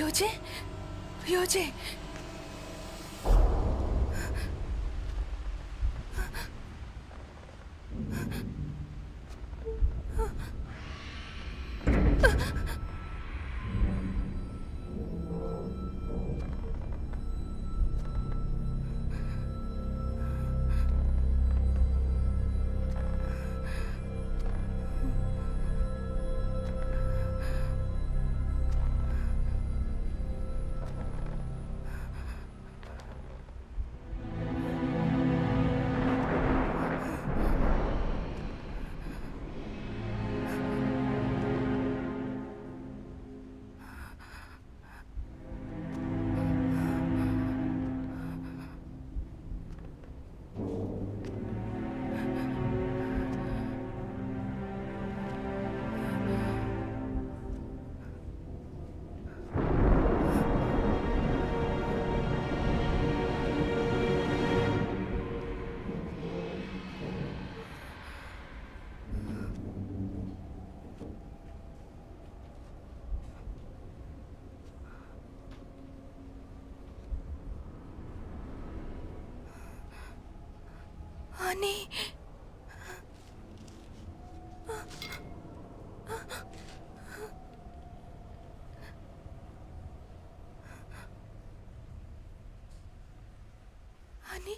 요제? 요제? 아니... 아니...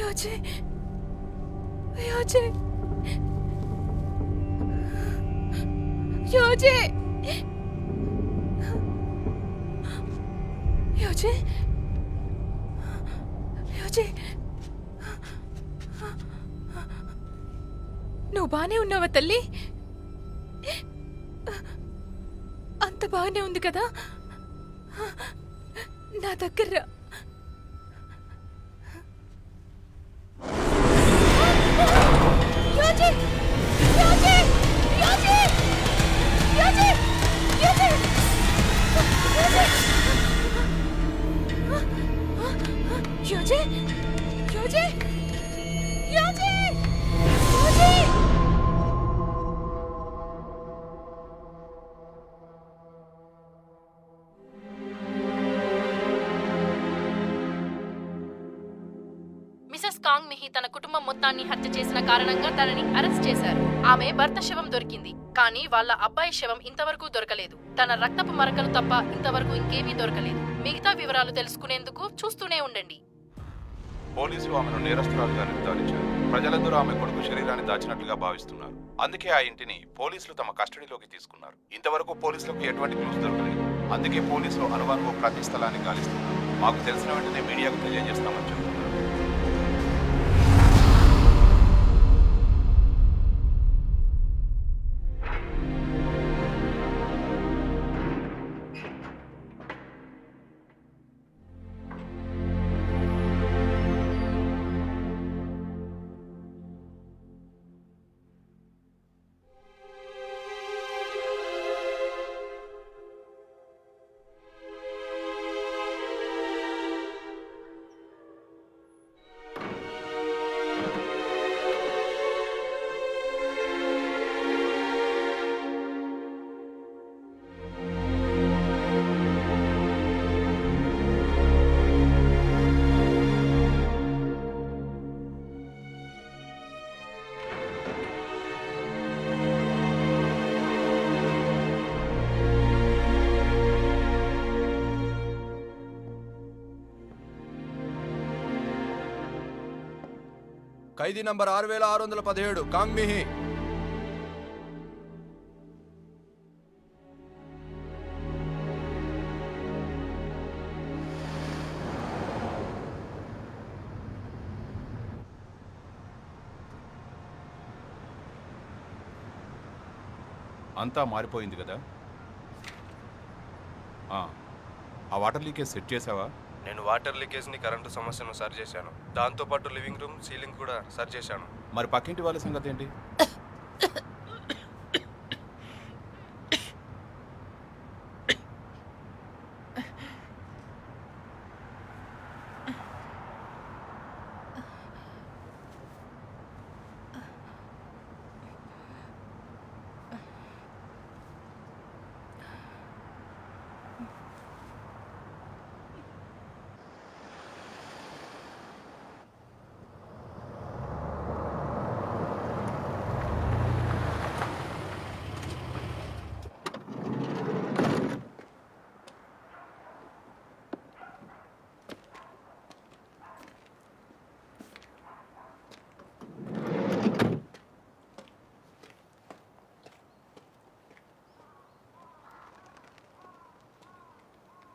여제... 여제... 여제... 여제... 여제... నువ్వు బానే ఉన్నావా తల్లి? అంత బాగానే ఉంది కదా? నా దగ్గర రా. యోజి! యోజి! యోజి! యోజి! యోజి! యోజి! యోజి! యోజి! యోజి! మిసెస్ కాంగ్ మిహి తన కుటుంబం మొత్తాన్ని హత్య చేసిన కారణంగా తనని అరెస్ట్ చేశారు. ఆమె భర్త శవం దొరికింది, కానీ వాళ్ళ అబ్బాయి శవం ఇంతవరకు దొరకలేదు. తన రక్తపు మరకలు తప్ప ఇంతవరకు ఇంకేమీ దొరకలేదు. మిగతా వివరాలు తెలుసుకునేందుకు చూస్తూనే ఉండండి. పోలీసులు ఆమెను నేరస్తురాలుగా నిర్ధారించారు. ప్రజలందరూ ఆమె కొడుకు శరీరాన్ని దాచినట్లుగా భావిస్తున్నారు. అందుకే ఆ ఇంటిని పోలీసులు తమ కస్టడీలోకి తీసుకున్నారు. ఇంతవరకు పోలీసులకు ఎటువంటి క్లూస్ దొరకలేదు. అందుకే పోలీసులు అనుమానం ప్రతి స్థలాన్ని గాలిస్తున్నారు. మాకు తెలిసిన వెంటనే మీడియాకు తెలియజేస్తామని చెబుతున్నారు. ఖైదీ నంబర్ 6617 కాంగ్ మిహి. అంతా మారిపోయింది కదా. ఆ వాటర్ లీకేజ్ సెట్ చేసావా? నేను వాటర్ లీకేజ్ని కరెంటు సమస్యను సరి చేశాను. దాంతోపాటు లివింగ్ రూమ్ సీలింగ్ కూడా సరి చేశాను. మరి పక్కింటి వాళ్ళ సంగతి ఏంటి?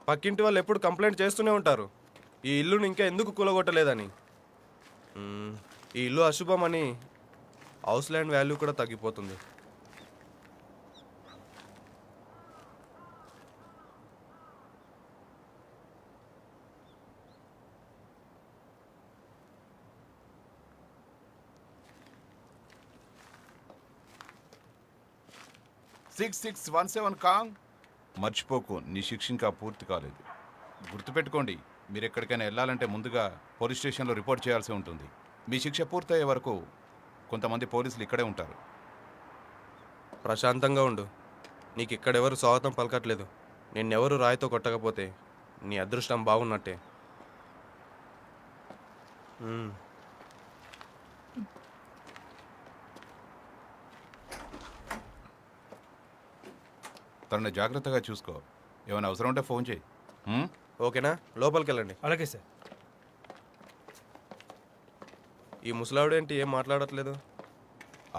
పక్కింటి వాళ్ళు ఎప్పుడు కంప్లైంట్ చేస్తూనే ఉంటారు ఈ ఇల్లుని ఇంకా ఎందుకు కూలగొట్టలేదని. ఈ ఇల్లు అశుభమని హౌస్ ల్యాండ్ వాల్యూ కూడా తగ్గిపోతుంది. Six 617 Kong. మర్చిపోకు, నీ శిక్ష ఇంకా పూర్తి కాలేదు. గుర్తుపెట్టుకోండి, మీరు ఎక్కడికైనా వెళ్ళాలంటే ముందుగా పోలీస్ స్టేషన్లో రిపోర్ట్ చేయాల్సి ఉంటుంది. మీ శిక్ష పూర్తయ్యే వరకు కొంతమంది పోలీసులు ఇక్కడే ఉంటారు. ప్రశాంతంగా ఉండు. నీకు ఇక్కడెవరు స్వాగతం పలకట్లేదు. నిన్నెవరు రాయితో కొట్టకపోతే నీ అదృష్టం బాగున్నట్టే. తనని జాగ్రత్తగా చూసుకో. ఏమైనా అవసరం ఉంటే ఫోన్ చేయి. ఓకేనా? లోపలికి వెళ్ళండి. అలాగే సార్. ఈ ముసలావిడ ఏంటి ఏం మాట్లాడట్లేదు?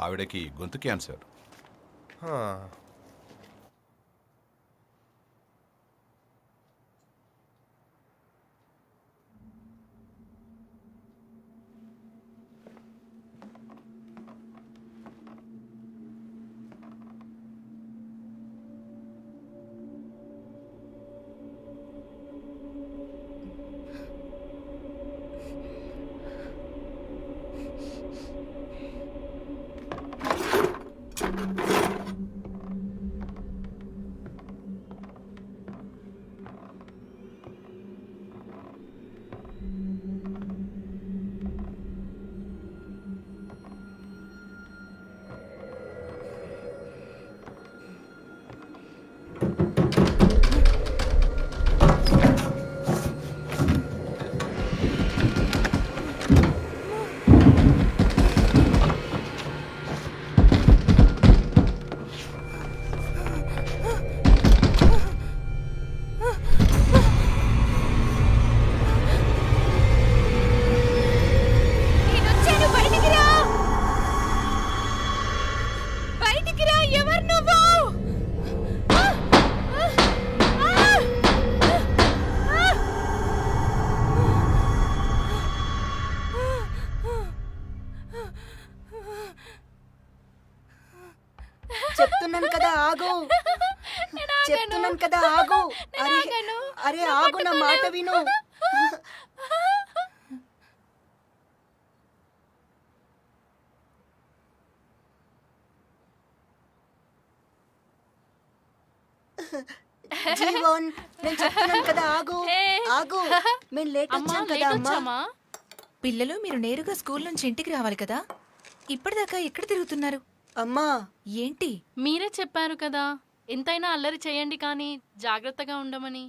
ఆవిడకి గొంతు క్యాన్సర్. హా. చెప్తున్నాను కదా ఆగు. చెప్తున్నాను కదా ఆగు. అరే ఆగు, నా మాట విను. జీవన్, నేను చెప్తున్నాను కదా ఆగు. ఆగు, మేము లేట్ వచ్చాం కదా అమ్మా. పిల్లలు, మీరు నేరుగా స్కూల్ నుంచి ఇంటికి రావాలి కదా. ఇప్పటిదాకా ఎక్కడ తిరుగుతున్నారు? అమ్మా ఏంటి? మీరే చెప్పారు కదా ఎంతైనా అల్లరి చేయండి కానీ జాగ్రత్తగా ఉండమని.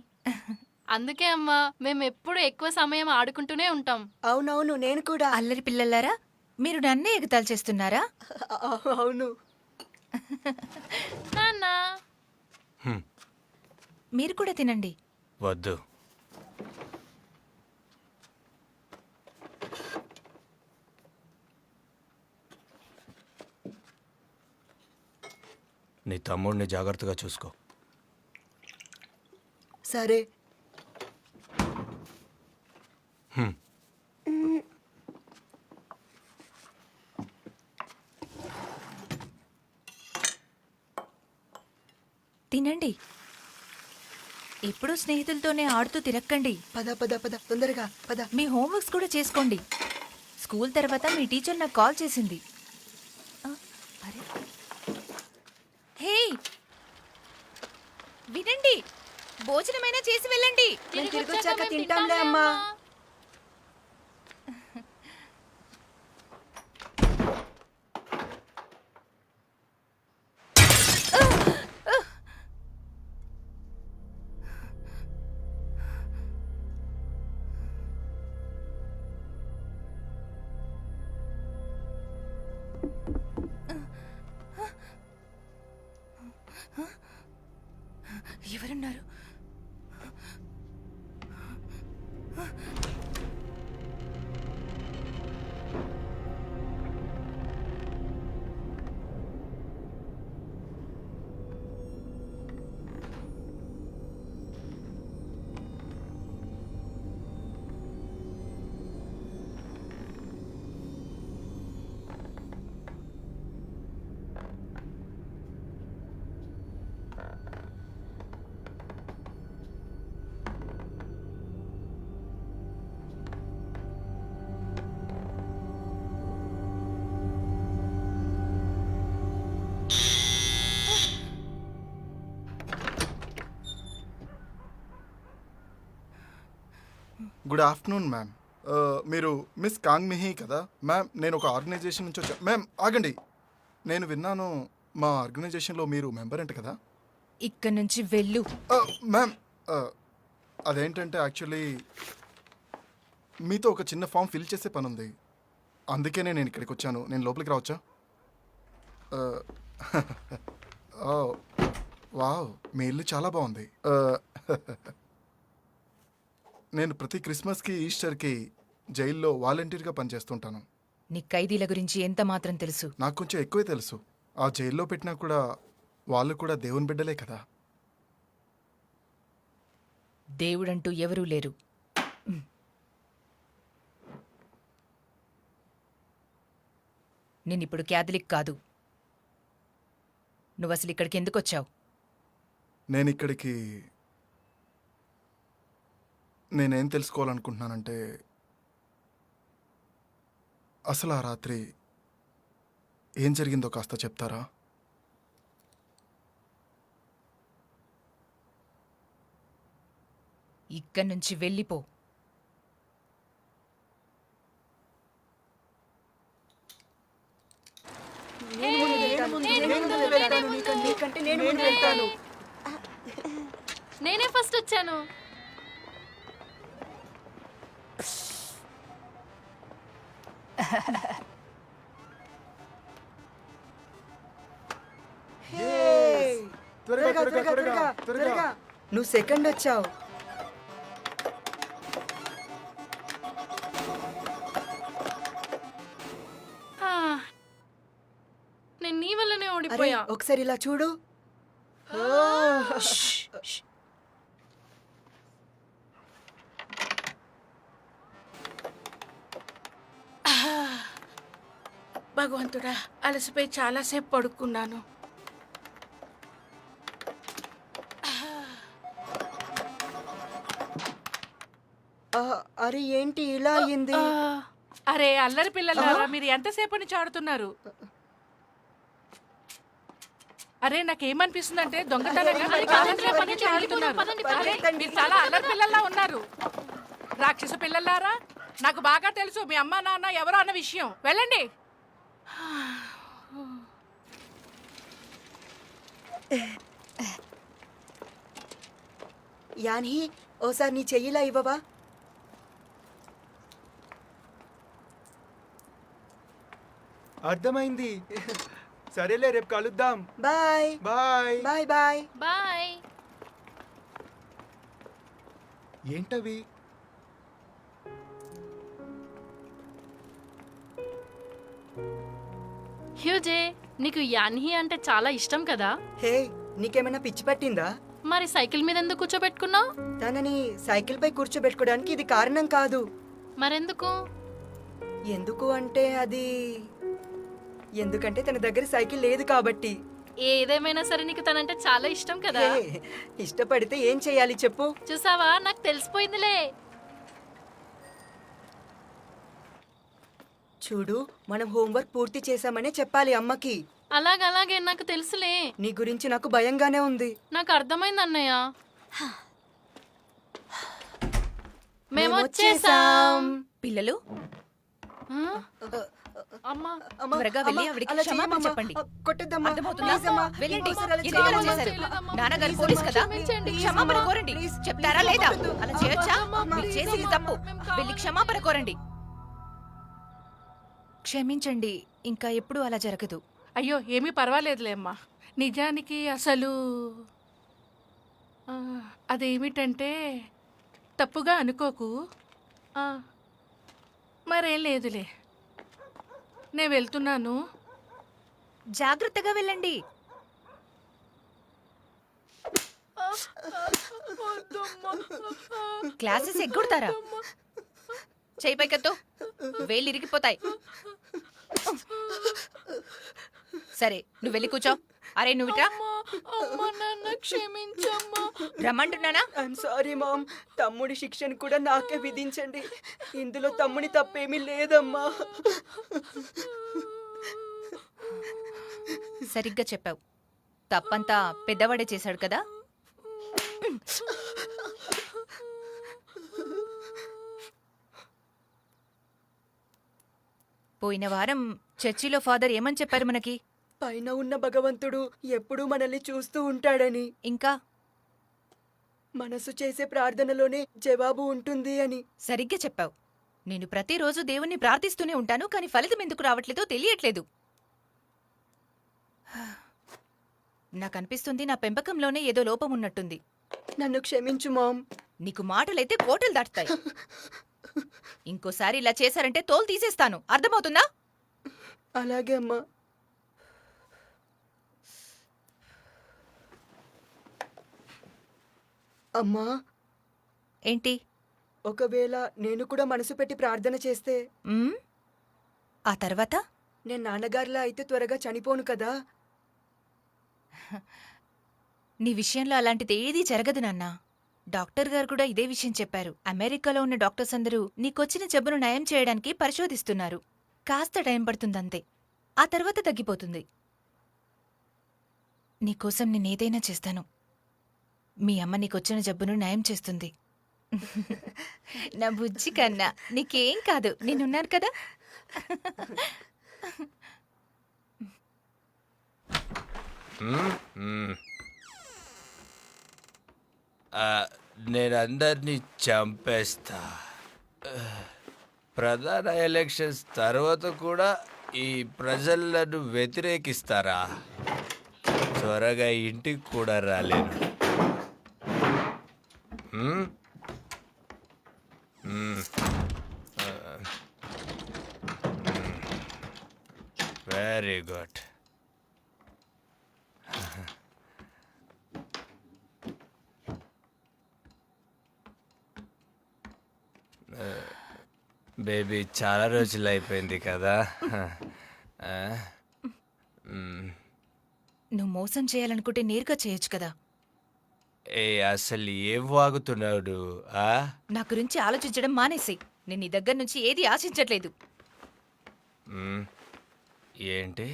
అందుకే అమ్మా మేము ఎప్పుడు ఎక్కువ సమయం ఆడుకుంటూనే ఉంటాం. అవునవును, నేను కూడా. అల్లరి పిల్లలారా, మీరు నన్నే ఎగతాళి చేస్తున్నారా? అవును. నాన్న మీరు కూడా తినండి. వద్దు. నీ తమ్ముడిని జాగ్రత్తగా చూసుకో. సరే. తినండి. ఎప్పుడూ స్నేహితులతోనే ఆడుతూ తిరక్కండి. పద పద పద తొందరగా పద. మీ హోంవర్క్స్ కూడా చేసుకోండి. స్కూల్ తర్వాత మీ టీచర్ నాకు కాల్ చేసింది. ఆ, అరే హే, వినండి, భోజనమైనా చేసి వెళ్ళండి. నేను తిరిగి వచ్చాక తింటాంలే అమ్మా. ఎవరున్నారు? Good afternoon ma'am. మీరు మిస్ కాంగ్ మిహీ కదా మ్యామ్? నేను ఒక ఆర్గనైజేషన్ నుంచి వచ్చా. మ్యామ్ ఆగండి, నేను విన్నాను మా ఆర్గనైజేషన్లో మీరు మెంబర్ అంట కదా? ఇక్కడి నుంచి వెళ్ళు. మ్యామ్ అదేంటంటే యాక్చువల్లీ మీతో ఒక చిన్న ఫామ్ ఫిల్ చేసే పని ఉంది, అందుకే నేను ఇక్కడికి వచ్చాను. నేను లోపలికి రావచ్చా? వావ్, మీ ఇల్లు చాలా బాగుంది. నేను ప్రతి క్రిస్మస్కి ఈస్టర్కి జైల్లో వాలంటీర్గా పనిచేస్తుంటాను. నీ ఖైదీల గురించి ఎంత మాత్రం తెలుసు? నాకు కొంచెం ఎక్కువే తెలుసు. ఆ జైల్లో పెట్టినా కూడా వాళ్ళు కూడా దేవుని బిడ్డలే కదా. దేవుడంటూ ఎవరూ లేరు. నేనిప్పుడు క్యాథలిక్ కాదు. నువ్వు అసలు ఇక్కడికి ఎందుకు వచ్చావు? నేను ఇక్కడికి నేనేం తెలుసుకోవాలనుకుంటున్నానంటే, అసలు ఆ రాత్రి ఏం జరిగిందో కాస్త చెప్తారా? ఇక్కడి నుంచి వెళ్ళిపో. నీకంటే నేను ముందు వెళ్తాను. నేనే ఫస్ట్ వచ్చాను. త్వరగా త్వరగా త్వరగా త్వరగా. నువ్వు సెకండ్ వచ్చావు. నేను నీ వల్లనే అరే, ఓడిపోయా. ఒకసారి ఇలా చూడు. భగవంతుడా, అలసిపోయి చాలాసేపు పడుకున్నాను. అరే ఏంటి ఇలా అయింది? అరే అల్లరి పిల్లలారా, మీరు ఎంతసేపు నుంచి ఆడుతున్నారు? అరే నాకేమనిపిస్తుందంటే దొంగతనంగా మీరు చాలాసేపు నుంచి ఆడుతున్నారు. అరే, మీరు చాలా అల్లరి పిల్లల్లా ఉన్నారు. రాక్షస పిల్లలారా, నాకు బాగా తెలుసు మీ అమ్మ నాన్న ఎవరో అన్న విషయం. వెళ్ళండి. యాన్హి, ఓసారి నీ చెయ్యిలా ఇవ్వవా? అర్థమైంది. సరేలే, రేపు కలుద్దాం. Bye bye. Bye bye. Bye. ఏంటవి? హ్యూజే, నీకు యాన్హి అంటే చాలా ఇష్టం కదా? హే, నీకేమైనా పిచ్చి పట్టిందా? మరి సైకిల్ మీద ఎందుకు కూర్చోబెట్టుకున్నావు? తనని సైకిల్ పై కూర్చోబెట్టుకోవడానికి ఇది కారణం కాదు. మరెందుకు? ఎందుకు అంటే ఎందుకంటే తన దగ్గర సైకిల్ లేదు కాబట్టి. ఏదేమైనా సరే నీకు తనంటే చాలా ఇష్టం కదా. హే, ఇష్టపడితే ఏం చేయాలి చెప్పు? చూసావా, నాకు తెలిసిపోయిందిలే. చూడు, మనం హోంవర్క్ పూర్తి చేశామనే చెప్పాలి అమ్మకి. అలాగే నాకు తెలుసులే. నీ గురించి నాకు భయంగానే ఉంది. నాకు అర్థమైంది అన్నయ్య. మేమొచ్చేసాం. పిల్లలు ఆ? అమ్మా, అమ్మా, త్వరగా వెళ్ళి అమ్మా, ఆవిడకి అలా క్షమాపణ చేయమమ్మా. చెప్పండి. కొట్టొద్దమ్మా. అర్థమవుతుందా? ప్లీజ్ అమ్మా. వెళ్ళండి. ఇంకోసారి అలా ఎందుకు అలా చేయమమ్మా. చేశారు? చేయలేదమ్మా. నాన్నగారు ప్లీజ్ పోలీస్ అమ్మా, కదా, క్షమించండి. క్షమాపణ అమ్మా. కోరండి. ప్లీజ్. చెప్తారా లేదా? వద్దు. అలా చేయొచ్చా? అమ్మా, మీరు ప్లీజ్ చేసేది అమ్మా. తప్పు. మేము కావాలి. వెళ్ళి క్షమాపణ కోరండి. క్షమించండి, ఇంకా ఎప్పుడూ అలా జరగదు. అయ్యో ఏమీ పర్వాలేదులే అమ్మా. నిజానికి అసలు అదేమిటంటే తప్పుగా అనుకోకు. ఆ, మరేం లేదులే, నేను వెళ్తున్నాను. జాగ్రత్తగా వెళ్ళండి. క్లాసెస్ ఎగ్గొడతారా? చేయి పైకెత్తు, వేళ్ళు ఇరిగిపోతాయి. సరే, నువ్వు వెళ్ళి కూర్చో. అరే నువ్వు ఇట్రా. అమ్మా, నన్ను క్షమించమ్మా. రమ్మంటున్నానా? I'm sorry ma'am. తమ్ముడి శిక్షను కూడా నాకే విధించండి. ఇందులో తమ్ముడి తప్పేమీ లేదమ్మా. సరిగ్గా చెప్పావు. తప్పంతా పెద్దవాడే చేశాడు కదా. పోయిన వారం చర్చిలో ఫాదర్ ఏమని చెప్పారు మనకి? పైన ఉన్న భగవంతుడు ఎప్పుడూ మనల్ని చూస్తూ ఉంటాడని, ఇంకా మనసు చేసే ప్రార్థనలోనే జవాబు ఉంటుంది అని. సరిగ్గా చెప్పావు. నేను ప్రతిరోజు దేవుణ్ణి ప్రార్థిస్తూనే ఉంటాను, కానీ ఫలితం ఎందుకు రావట్లేదో తెలియట్లేదు. నాకనిపిస్తుంది నా పెంపకంలోనే ఏదో లోపం ఉన్నట్టుంది. నన్ను క్షమించు మామ్. నీకు మాటలైతే కోటలు దాటుతాయి. ఇంకోసారి ఇలా చేశారంటే తోలు తీసేస్తాను, అర్థమవుతుందా? అలాగే అమ్మా. అమ్మా, ఏంటి? ఒకవేళ నేను కూడా మనసు పెట్టి ప్రార్థన చేస్తే ఉమ్? ఆ తర్వాత? నేను నాన్నగారిలా అయితే త్వరగా చనిపోను కదా. నీ విషయంలో అలాంటిది ఏదీ జరగదు నాన్నా. డాక్టర్ గారు కూడా ఇదే విషయం చెప్పారు. అమెరికాలో ఉన్న డాక్టర్స్ అందరూ నీకొచ్చిన జబ్బును నయం చేయడానికి పరిశోధిస్తున్నారు. కాస్త టైం పడుతుందంతే, ఆ తర్వాత తగ్గిపోతుంది. నీకోసం నేనేదైనా చేస్తాను. మీ అమ్మ నీకొచ్చిన జబ్బును నయం చేస్తుంది. నా బుజ్జి కన్నా నీకేం కాదు, నేనున్నాను కదా. నేను అందరినీ చంపేస్తా. ప్రధాన ఎలక్షన్స్ తర్వాత కూడా ఈ ప్రజలను వ్యతిరేకిస్తారా? త్వరగా ఇంటికి కూడా రాలేను. Very good. బేబీ చాలా రోజులు అయిపోయింది కదా. నువ్వు మోసం చేయాలనుకుంటే నేరుగా చేయొచ్చు కదా. ఏ అసలు ఏం వాగుతున్నాడు? నా గురించి ఆలోచించడం మానేసి. నేను నీ దగ్గర నుంచి ఏది ఆశించట్లేదు. ఏంటి?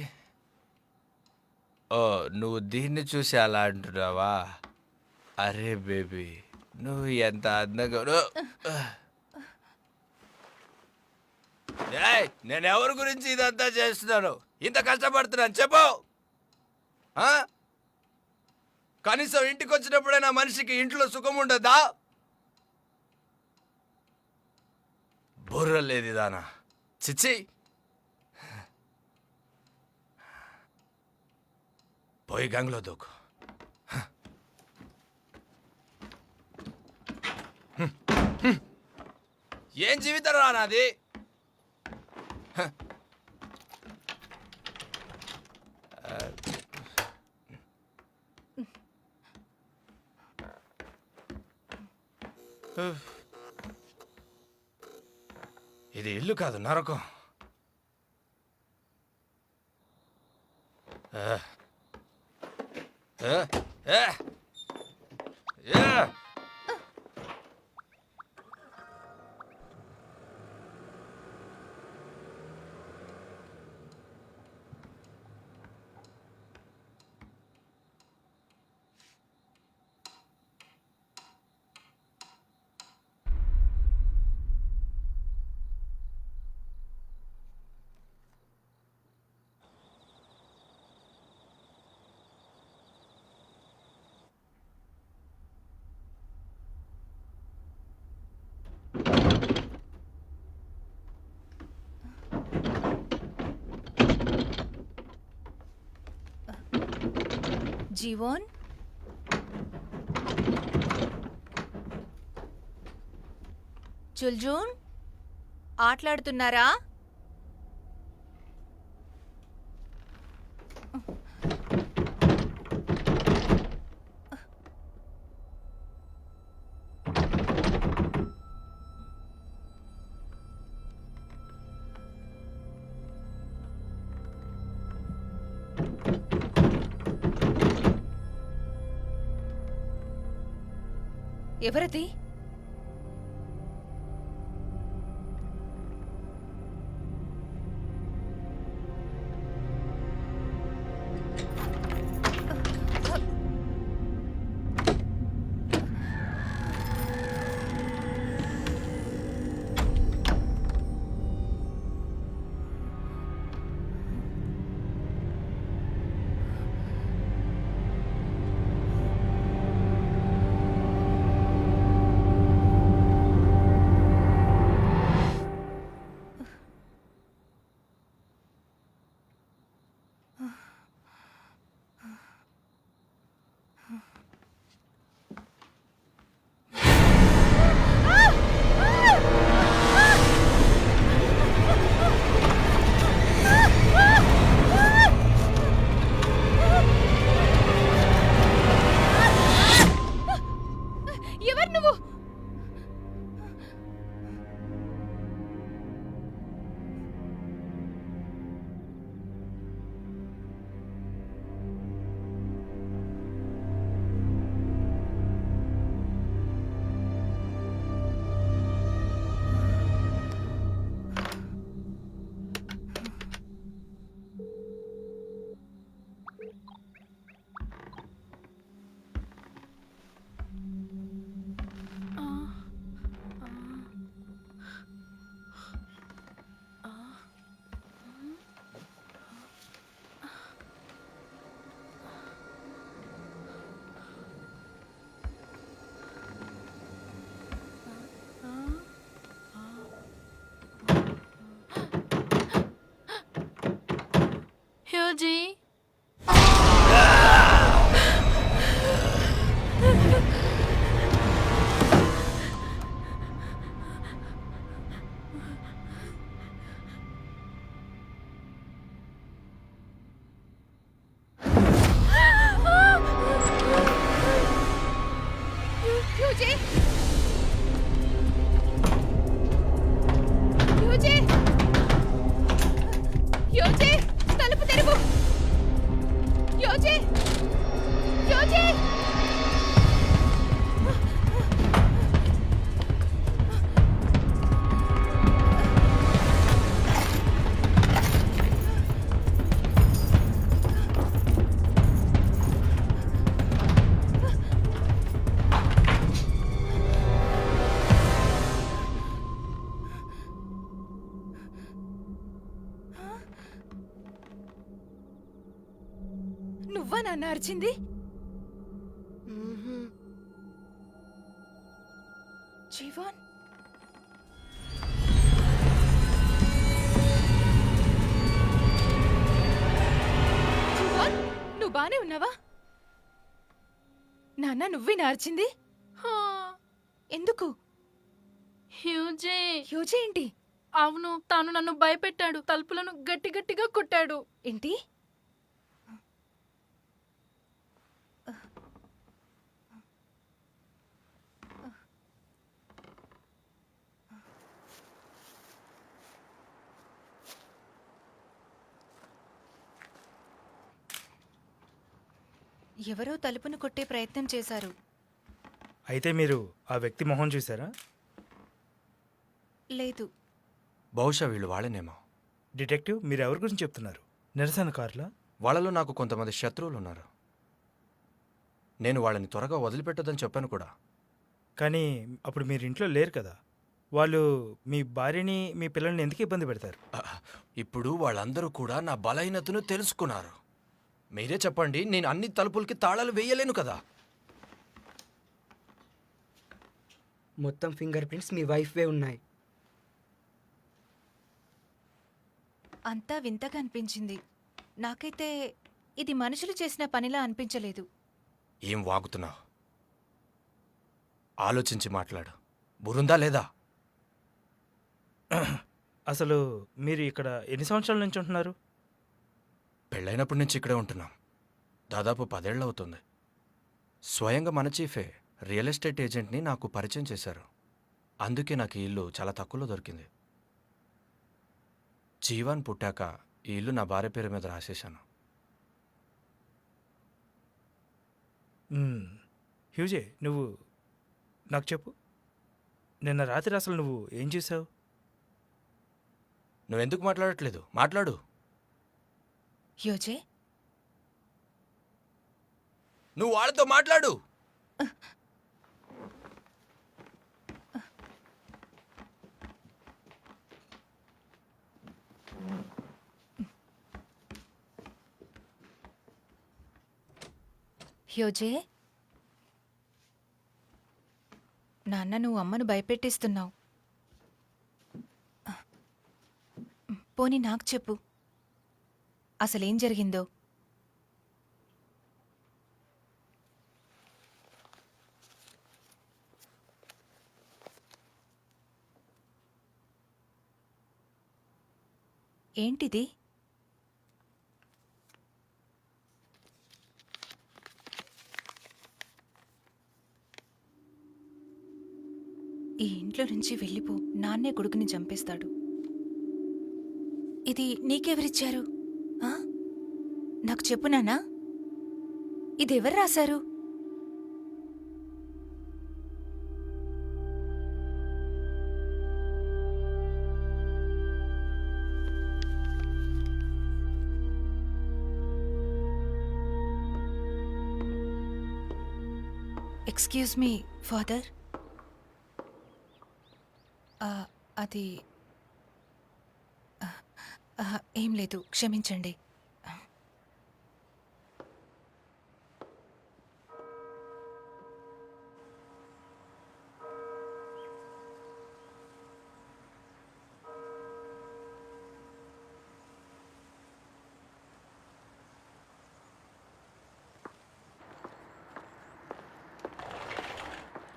ఓ, నువ్వు దీన్ని చూసి అలా అంటున్నావా? అరే బేబీ, నువ్వు ఎంత అందంగా. నేను ఎవరి గురించి ఇదంతా చేస్తున్నాను? ఇంత కష్టపడుతున్నాను చెప్పు. కనీసం ఇంటికి వచ్చినప్పుడైనా మనిషికి ఇంట్లో సుఖం ఉండదా? బుర్ర లేదు దానా. చిచ్చి, పోయి గంగలో దూకు. ఏం జీవితం రా నాది. ఇది ఇల్లు కాదు, నరకం. జీవోన్, చుల్జూన్, ఆటలాడుతున్నారా? ఎవరది? ఎవరు నువ్వు? హ్యూజీ, హ్యూజీ! హ్యూజీ! హ్యూజీ! తలుపు తెరువు! హ్యూజీ! హ్యూజీ! నువ్వా నాన్న అరిచింది? జీవన్, జీవన్, నువ్వు బానే ఉన్నావా? నాన్న నువ్వే నార్చింది? ఎందుకు? హ్యూజీ. హ్యూజీ ఏంటి? అవును, తాను నన్ను భయపెట్టాడు. తలుపులను గట్టి గట్టిగా కొట్టాడు. ఏంటి? ఎవరో తలుపును కొట్టే ప్రయత్నం చేశారు. అయితే మీరు ఆ వ్యక్తి మొహం చూసారా? లేదు. బహుశా వీళ్ళు వాళ్ళనేమో. డిటెక్టివ్, మీరు ఎవరి గురించి చెప్తున్నారు? నిరసన కార్లా? వాళ్ళలో నాకు కొంతమంది శత్రువులు ఉన్నారు. నేను వాళ్ళని త్వరగా వదిలిపెట్టొద్దని చెప్పాను కూడా. కానీ అప్పుడు మీరు ఇంట్లో లేరు కదా. వాళ్ళు మీ భార్యని మీ పిల్లల్ని ఎందుకు ఇబ్బంది పెడతారు? ఇప్పుడు వాళ్ళందరూ కూడా నా బలహీనతను తెలుసుకున్నారు. మీరే చెప్పండి, నేను అన్ని తలుపులకి తాళాలు వేయలేను కదా. మొత్తం ఫింగర్ ప్రింట్స్ మీ వైఫ్వే ఉన్నాయి. అంతా వింతగా అనిపించింది. నాకైతే ఇది మనుషులు చేసిన పనిలా అనిపించలేదు. ఏం వాగుతున్నావు? ఆలోచించి మాట్లాడు. బురుందా లేదా? అసలు మీరు ఇక్కడ ఎన్ని సంవత్సరాల నుంచి ఉంటున్నారు? పెళ్ళైనప్పటి నుంచి ఇక్కడే ఉంటున్నాం. దాదాపు 10 ఏళ్ళు అవుతుంది. స్వయంగా మన చీఫే రియల్ ఎస్టేట్ ఏజెంట్ని నాకు పరిచయం చేశారు. అందుకే నాకు ఈ ఇల్లు చాలా తక్కువలో దొరికింది. జీవాన్ పుట్టాక ఈ ఇల్లు నా భార్య పేరు మీద రాసేశాను. హ్యూజే, నువ్వు నాకు చెప్పు, నిన్న రాత్రి అసలు నువ్వు ఏం చేసావు? నువ్వెందుకు మాట్లాడట్లేదు? మాట్లాడు. యోజే, నువ్వు వాళ్ళతో మాట్లాడు. యోజే, నాన్న నువ్వు అమ్మను భయపెట్టిస్తున్నావు. పోనీ నాకు చెప్పు, అసలేం జరిగిందో. ఏంటిది? ఈ ఇంట్లో నుంచి వెళ్ళిపో, నాన్నే కొడుకుని చంపేస్తాడు. ఇది నీకెవరిచ్చారు? ఆ? నాకు చెప్పు నాన్నా, ఇదెవరు రాశారు? ఎక్స్క్యూజ్ మీ ఫాదర్, అది ఏం లేదు, క్షమించండి.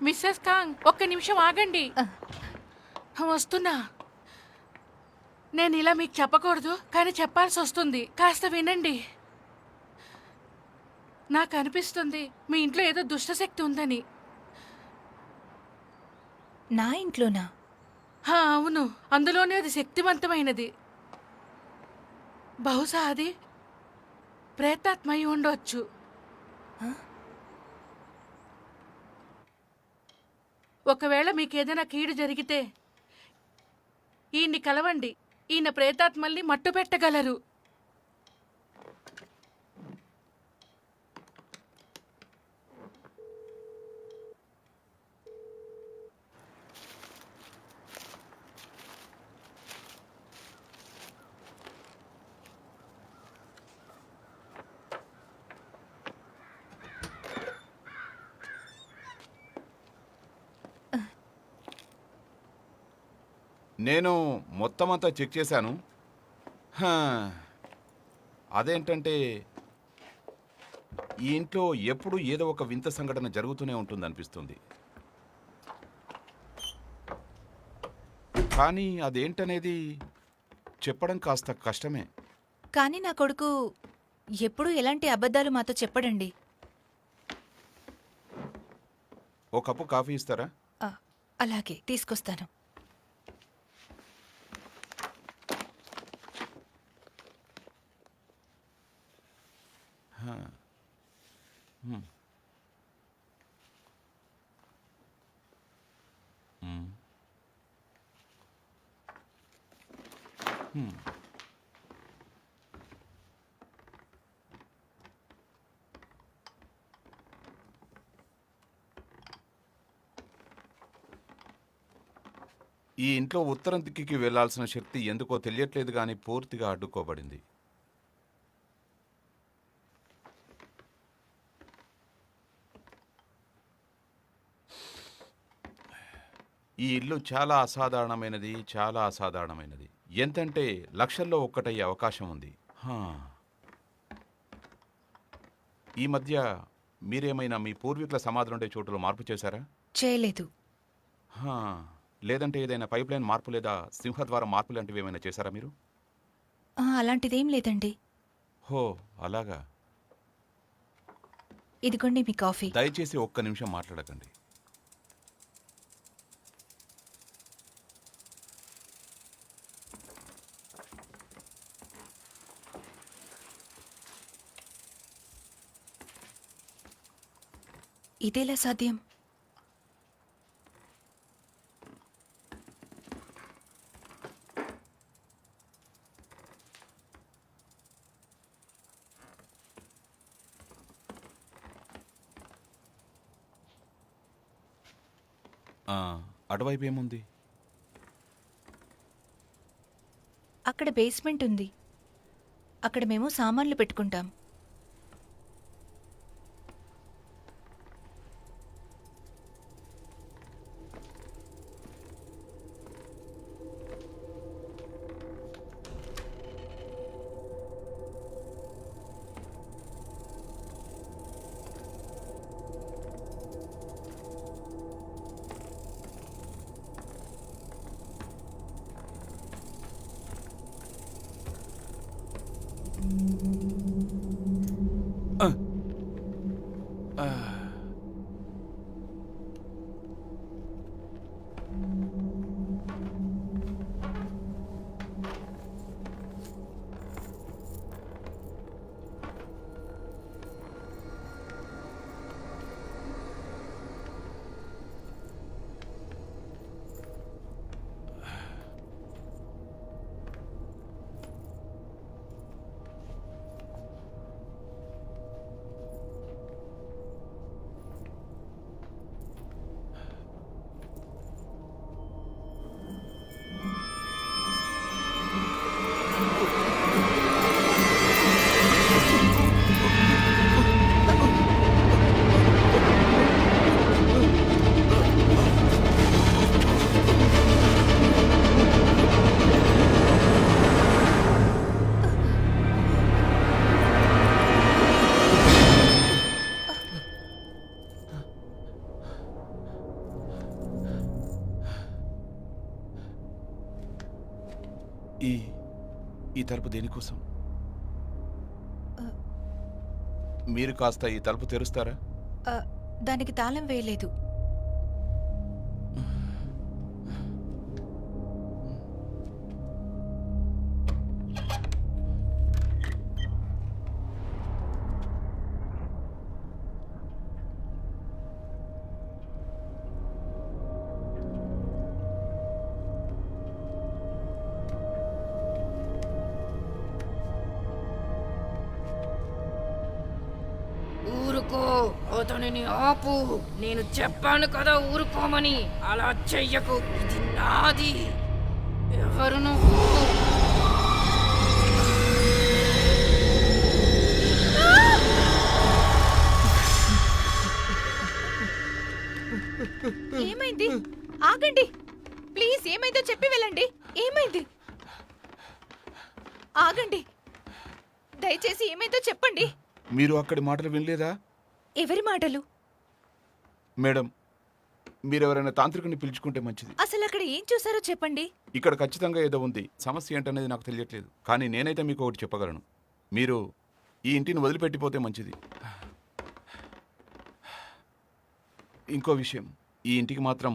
మిస్సెస్ కాంగ్, ఒక్క నిమిషం ఆగండి. వస్తున్నా. నేను ఇలా మీకు చెప్పకూడదు, కానీ చెప్పాల్సి వస్తుంది. కాస్త వినండి. నాకు అనిపిస్తుంది మీ ఇంట్లో ఏదో దుష్టశక్తి ఉందని. నా ఇంట్లోనా? అవును, అందులోనే అది శక్తివంతమైనది. బహుశా అది ప్రేతాత్మయి ఉండొచ్చు. ఒకవేళ మీకేదైనా కీడు జరిగితే ఈయన్ని కలవండి. ఈయన ప్రేతాత్మల్ని మట్టు పెట్టగలరు. నేను మొత్తం అంతా చెక్ చేశాను. అదేంటంటే ఈ ఇంట్లో ఎప్పుడూ ఏదో ఒక వింత సంఘటన జరుగుతూనే ఉంటుందనిపిస్తుంది. కానీ అదేంటనేది చెప్పడం కాస్త కష్టమే. కానీ నా కొడుకు ఎప్పుడూ ఎలాంటి అబద్ధాలు మాతో చెప్పడండి. ఓ కప్పు కాఫీ ఇస్తారా? అలాగే, తీసుకొస్తాను. హ్మ్. హ్మ్. హ్మ్. ఈ ఇంట్లో ఉత్తరం దిక్కుకి వెళ్లాల్సిన శక్తి ఎందుకో తెలియట్లేదు కానీ పూర్తిగా అడ్డుకోబడింది. ఈ ఇల్లు చాలా అసాధారణమైనది, చాలా అసాధారణమైనది. ఎంతంటే లక్షల్లో ఒక్కటయ్యే అవకాశం ఉంది. హా. ఈ మధ్య మీరేమైనా మీ పూర్వీకుల సమాధులుండే చోటులో మార్పు చేశారా? చేయలేదు. హా. లేదంటే ఏదైనా పైప్ లైన్ మార్పు లేదా సింహద్వారం మార్పు లాంటివి ఏమైనా చేశారా మీరు? అలాంటిదేం లేదండి. హో, అలాగా. ఇదిగోండి మీ కాఫీ. దయచేసి ఒక్క నిమిషం మాట్లాడకండి. ఇదేలా సాధ్యం? అటువైపు ఏముంది? అక్కడ బేస్మెంట్ ఉంది. అక్కడ మేము సామాన్లు పెట్టుకుంటాం. ఈ తలుపు దేనికోసం? మీరు కాస్త ఈ తలుపు తెరుస్తారా? దానికి తాళం వేయలేదు. ఊరుకో, అతనిని ఆపు. నేను చెప్పాను కదా ఊరుకోమని. అలా చెయ్యకు, ఇది నాది. ఎవరు నువ్వు? ఏమైంది? ఆగండి ప్లీజ్. ఏమైందో చెప్పి వెళ్ళండి. ఏమైంది? ఆగండి దయచేసి. ఏమైందో చెప్పండి. మీరు అక్కడి మాటలు వినలేదా? ఎవరి మాటలు? మేడం, మీరెవరైనా తాంత్రికుని పిలుచుకుంటే మంచిది. అసలు అక్కడ ఏం చూసారో చెప్పండి. ఇక్కడ ఖచ్చితంగా ఏదో ఉంది. సమస్య ఏంటనేది నాకు తెలియట్లేదు, కానీ నేనైతే మీకు ఒకటి చెప్పగలను. మీరు ఈ ఇంటిని వదిలిపెట్టిపోతే మంచిది. ఇంకో విషయం, ఈ ఇంటికి మాత్రం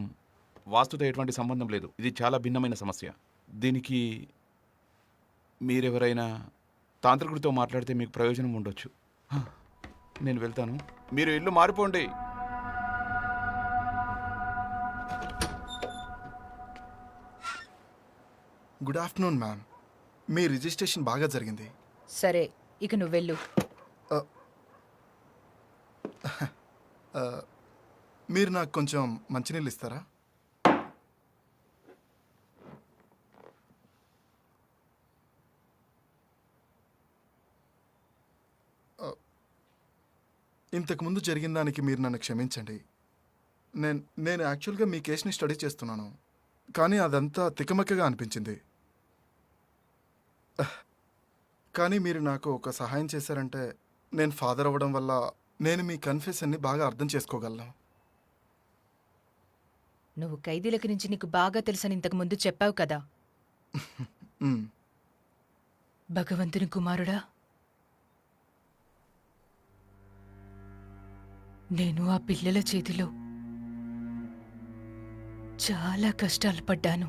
వాస్తుతో ఎటువంటి సంబంధం లేదు. ఇది చాలా భిన్నమైన సమస్య. దీనికి మీరెవరైనా తాంత్రికుడితో మాట్లాడితే మీకు ప్రయోజనం ఉండొచ్చు. నేను వెళ్తాను, మీరు ఇల్లు మారిపోండి. Good afternoon ma'am. మీ రిజిస్ట్రేషన్ బాగా జరిగింది. సరే, ఇక నువ్వెళ్ళు. మీరు నాకు కొంచెం మంచినీళ్ళు ఇస్తారా? ఇంతకుముందు జరిగిన దానికి మీరు నన్ను క్షమించండి. నేను యాక్చువల్గా మీ కేసుని స్టడీ చేస్తున్నాను, కానీ అదంతా తికమక్కగా అనిపించింది. కానీ మీరు నాకు ఒక సహాయం చేశారంటే, నేను ఫాదర్ అవ్వడం వల్ల నేను మీ కన్ఫెషన్ని బాగా అర్థం చేసుకోగలను. నువ్వు ఖైదీల గురించి నీకు బాగా తెలుసని ఇంతకు ముందు చెప్పావు కదా. భగవంతుని కుమారుడా, నేను ఆ పిల్లల చేతిలో చాలా కష్టాలు పడ్డాను.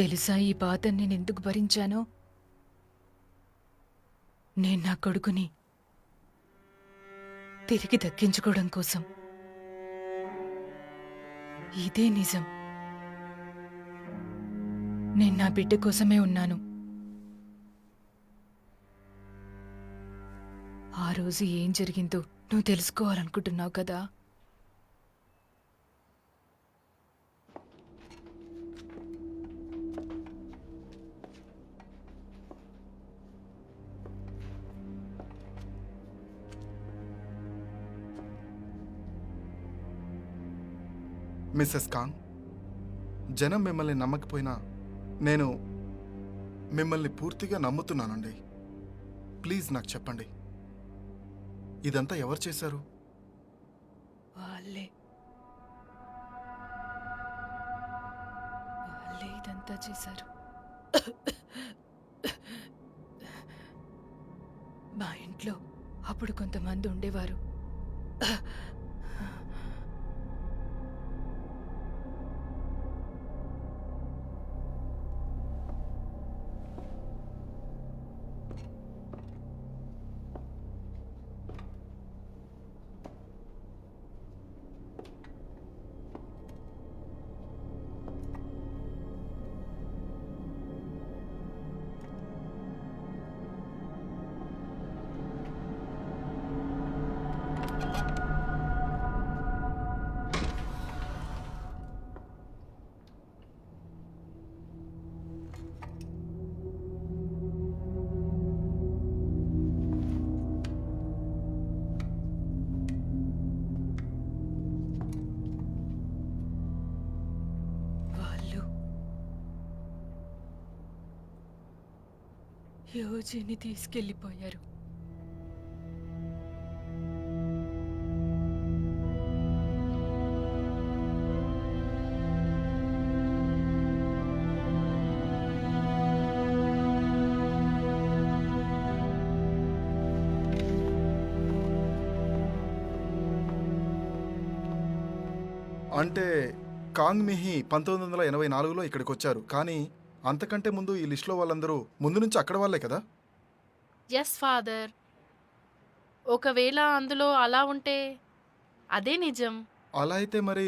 తెలుసా ఈ బాధను నేను ఎందుకు భరించానో? నేను నా కొడుకుని తిరిగి దక్కించుకోవడం కోసం. ఇదే నిజం. నేను నా బిడ్డ కోసమే ఉన్నాను. ఆ రోజు ఏం జరిగిందో నువ్వు తెలుసుకోవాలనుకుంటున్నావు కదా. మిస్సెస్ కాంగ్, జనం మిమ్మల్ని నమ్మకపోయినా నేను మిమ్మల్ని పూర్తిగా నమ్ముతున్నానండి. ప్లీజ్ నాకు చెప్పండి, ఇదంతా ఎవరు చేశారు? వాళ్ళే ఇదంతా చేశారు. మా ఇంట్లో అప్పుడు కొంతమంది ఉండేవారు. యోజిని తీసుకెళ్ళిపోయారు. అంటే కాంగ్ మిహీ 1984లో ఇక్కడికి వచ్చారు, కానీ అంతకంటే ముందు ఈ లిస్టులో వాళ్ళందరూ ముందు నుంచి అక్కడ వాళ్ళే కదా? Yes father. ఒకవేళ అందులో అలా ఉంటే అదే నిజం. అలా అయితే మరి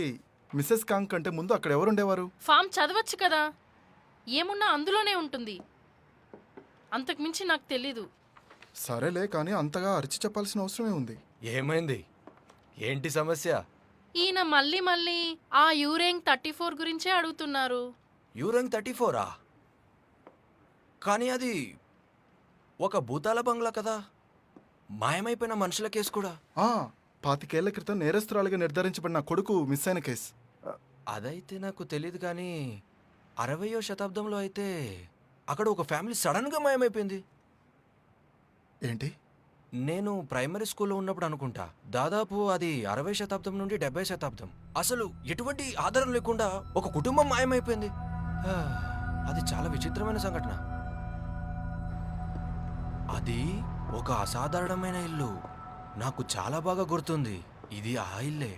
మిస్సెస్ కాంగ్ కంటే ముందు అక్కడ ఎవరు ఉండేవారు? ఫామ్ చదవచ్చు కదా, ఏమున్నా అందులోనే ఉంటుంది. అంతకుమించి నాకు తెలీదు. సరేలే, కానీ అంతగా అరిచి చెప్పాల్సిన అవసరమే ఉంది. ఏమైంది? ఏంటి సమస్య? ఈయన మళ్ళీ మళ్ళీ ఆ యూరేంగ్ 34 గురించే అడుగుతున్నారు. యూరంగ్ 34ఆ? కానీ అది ఒక భూతాల బంగ్లా కదా, మాయమైపోయిన మనుషుల కేసు కూడా. 25 ఏళ్ల క్రితం నేరస్తురాలిగా నిర్ధారించబడిన కొడుకు మిస్ అయిన కేసు. అదైతే నాకు తెలియదు, కానీ 60వ శతాబ్దంలో అయితే అక్కడ ఒక ఫ్యామిలీ సడన్గా మాయమైపోయింది. ఏంటి? నేను ప్రైమరీ స్కూల్లో ఉన్నప్పుడు అనుకుంటా. దాదాపు అది 60వ శతాబ్దం నుండి 70వ శతాబ్దం. అసలు ఎటువంటి ఆధారం లేకుండా ఒక కుటుంబం మాయమైపోయింది. అది చాలా విచిత్రమైన సంఘటన. అది ఒక అసాధారణమైన ఇల్లు. నాకు చాలా బాగా గుర్తుంది. ఇది ఆ ఇల్లే.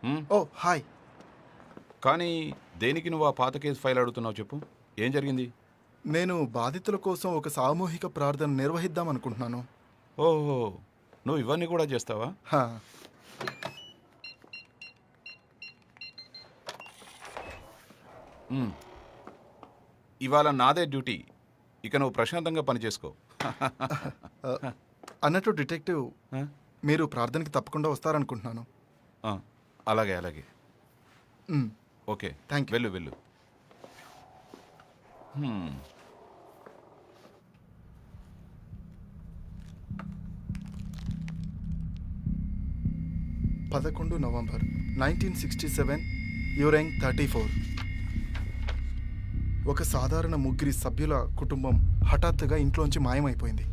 ఓ హాయ్. కానీ దేనికి నువ్వు ఆ పాత కేసు ఫైల్ అడుగుతున్నావు చెప్పు, ఏం జరిగింది? నేను బాధితుల కోసం ఒక సామూహిక ప్రార్థన నిర్వహిద్దాం అనుకుంటున్నాను. ఓహో, నువ్వు ఇవన్నీ కూడా చేస్తావా? హా. ఇవాళ నాదే డ్యూటీ, ఇక నువ్వు ప్రశాంతంగా పని చేసుకో. అన్నట్టు డిటెక్టివ్, ఆ? మీరు ప్రార్థనకి తప్పకుండా వస్తారనుకుంటున్నాను. ఆ, అలాగే అలాగే. మ్, ఓకే, Thank you. వెళ్ళు వెళ్ళు. హ్మ్. November 1967, యూరెంగ్ 34. ఒక సాధారణ ముగ్గురి సభ్యుల కుటుంబం హఠాత్తుగా ఇంట్లోంచి మాయమైపోయింది.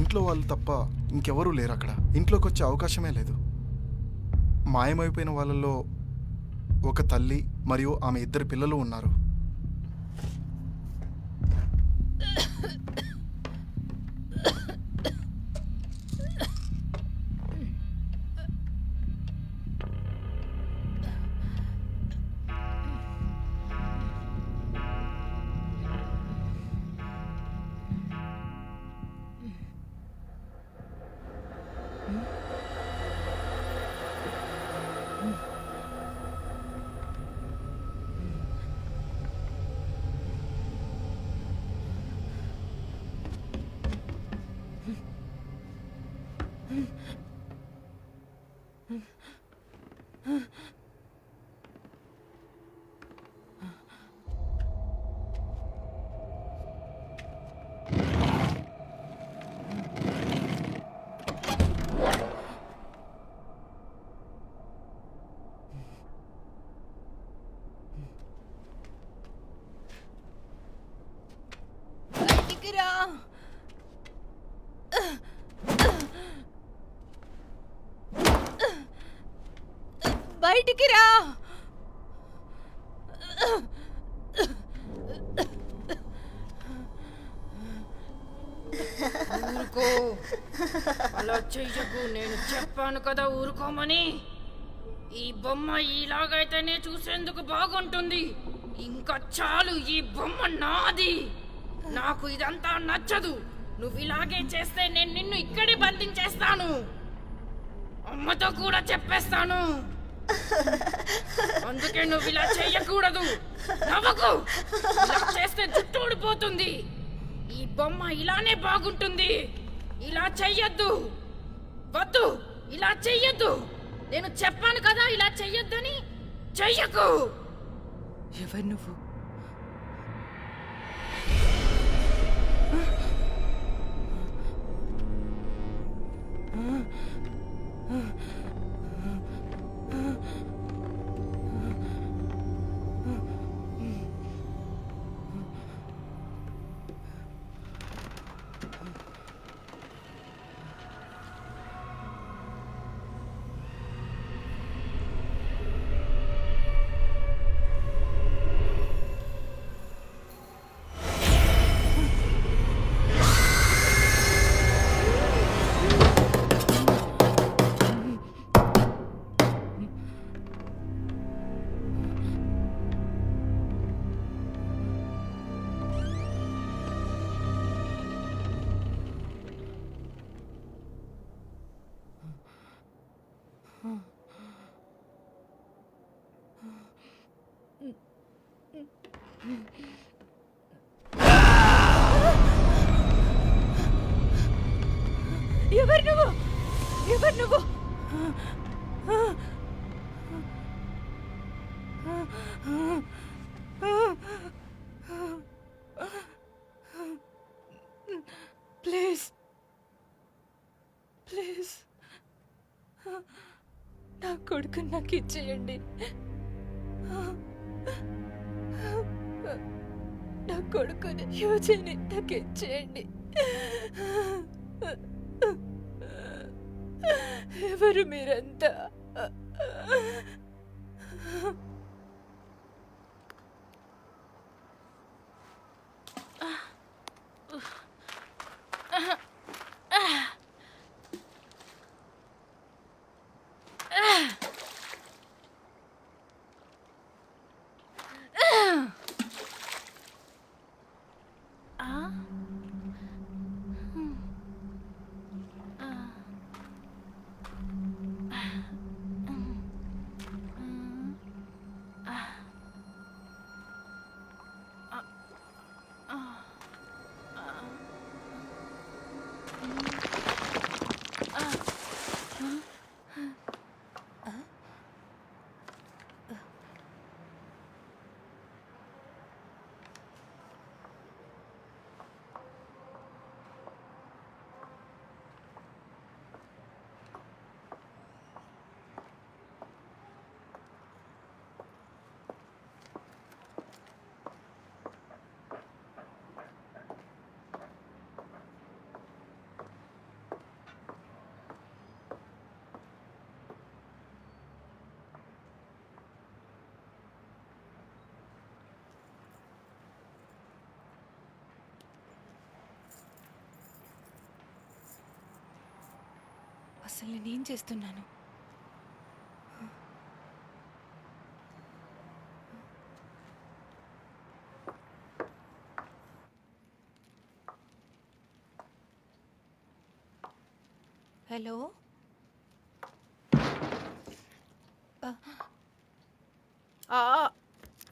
ఇంట్లో వాళ్ళు తప్ప ఇంకెవరూ లేరు అక్కడ. ఇంట్లోకి వచ్చే అవకాశమే లేదు. మాయమైపోయిన వాళ్ళల్లో ఒక తల్లి మరియు ఆమె 2 పిల్లలు ఉన్నారు. బయటికి రా. బయటికి రా. ఊరుకో, అలా చెయ్యకు, నేను చెప్పాను కదా ఊరుకోమని. ఈ బొమ్మ ఇలాగైతేనే చూసేందుకు బాగుంటుంది. ఇంకా చాలు, ఈ బొమ్మ నాది. నాకు ఇదంతా నచ్చదు. నువ్వు ఇలాగే చేస్తే నేను నిన్ను ఇక్కడే బంధించేస్తాను. అమ్మతో కూడా చెప్పేస్తాను. అందుకే నువ్వు ఇలా చెయ్యకూడదు. నవ్వకు, ఇలా చేస్తే జుట్టు ఊడిపోతుంది. ఈ బొమ్మ ఇలానే బాగుంటుంది. ఇలా చెయ్యొద్దు. వద్దు, ఇలా చెయ్యొద్దు. నేను చెప్పాను కదా ఇలా చెయ్యొద్దని. చెయ్యకు. ఎవరు నువ్వు? ఎవరు నువ్వు? ఎవరు నువ్వు? ప్లీజ్ ప్లీజ్ నా కొడుకు నాకు ఇచ్చేయండి. నా కొడుకుని యువజని నాకు ఇచ్చేయండి. ఎవరు మీరంతా? అసలు నేనేం చేస్తున్నాను? హలో, ఆ,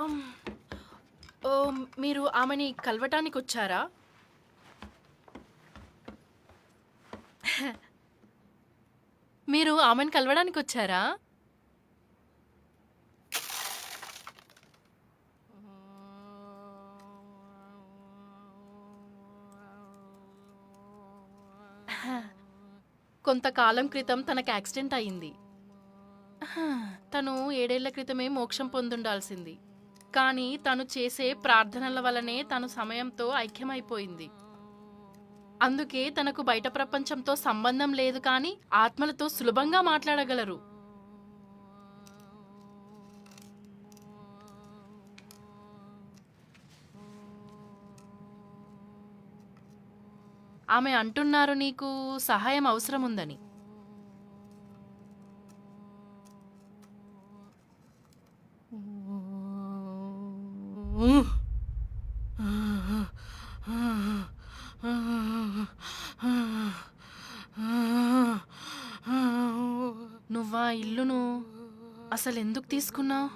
ఉమ్, ఓ, మీరు ఆమెని కలవటానికి వచ్చారా? మీరు ఆమెను కలవడానికి వచ్చారా? కొంతకాలం క్రితం తనకు యాక్సిడెంట్ అయింది. తను 7 ఏళ్ల క్రితమే మోక్షం పొందుండాల్సింది. కానీ తను చేసే ప్రార్థనల వల్లనే తను సమయంతో ఐక్యమైపోయింది. అందుకే తనకు బయట ప్రపంచంతో సంబంధం లేదు, కానీ ఆత్మలతో సులభంగా మాట్లాడగలరు. ఆమె అంటున్నారు నీకు సహాయం అవసరం ఉందని. నువ్వా ఇల్లును అసలు ఎందుకు తీసుకున్నావు?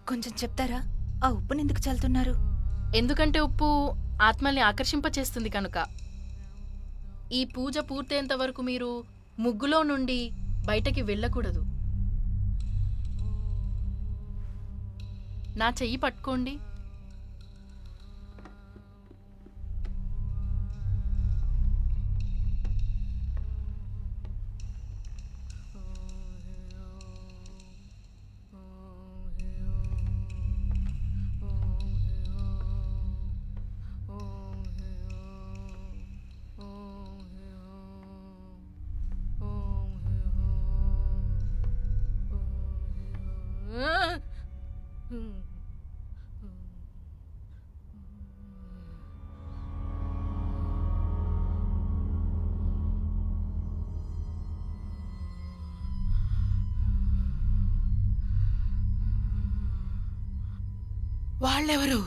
కొంచెం చెప్తారా? ఆ ఉప్పుని ఎందుకు చల్లుతున్నారు? ఎందుకంటే ఉప్పు ఆత్మల్ని ఆకర్షింపచేస్తుంది కనుక. ఈ పూజ పూర్తయ్యేంత వరకు మీరు ముగ్గులో నుండి బయటకి వెళ్ళకూడదు. నా చెయ్యి పట్టుకోండి. వాళ్ళెవరు?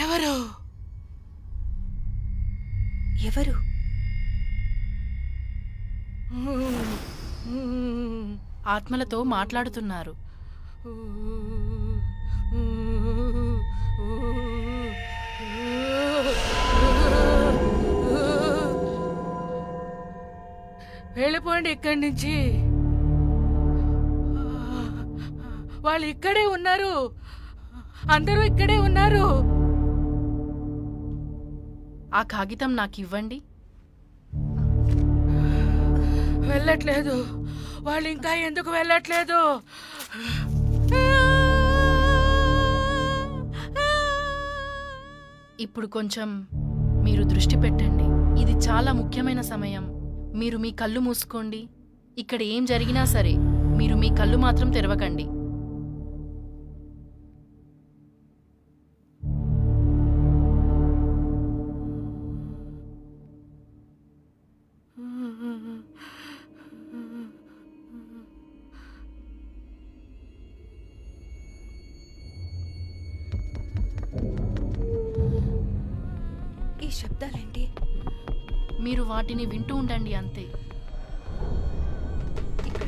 ఎవరు? ఎవరు? ఆత్మలతో మాట్లాడుతున్నారు. వెళ్ళిపోండి ఇక్కడి నుంచి. వాళ్ళు ఇక్కడే ఉన్నారు, అందరూ ఇక్కడే ఉన్నారు. ఆ కాగితం నాకు ఇవ్వండి. వెళ్ళట్లేదు. వాళ్ళు ఇంకా ఎందుకు వెళ్ళట్లేదు? ఇప్పుడు కొంచెం మీరు దృష్టి పెట్టండి. ఇది చాలా ముఖ్యమైన సమయం. మీరు మీ కళ్ళు మూసుకోండి. ఇక్కడ ఏం జరిగినా సరే మీరు మీ కళ్ళు మాత్రం తెరవకండి. ఈ శబ్దాలేంటి? మీరు వాటిని వింటూ ఉండండి అంతే. ఇక్కడ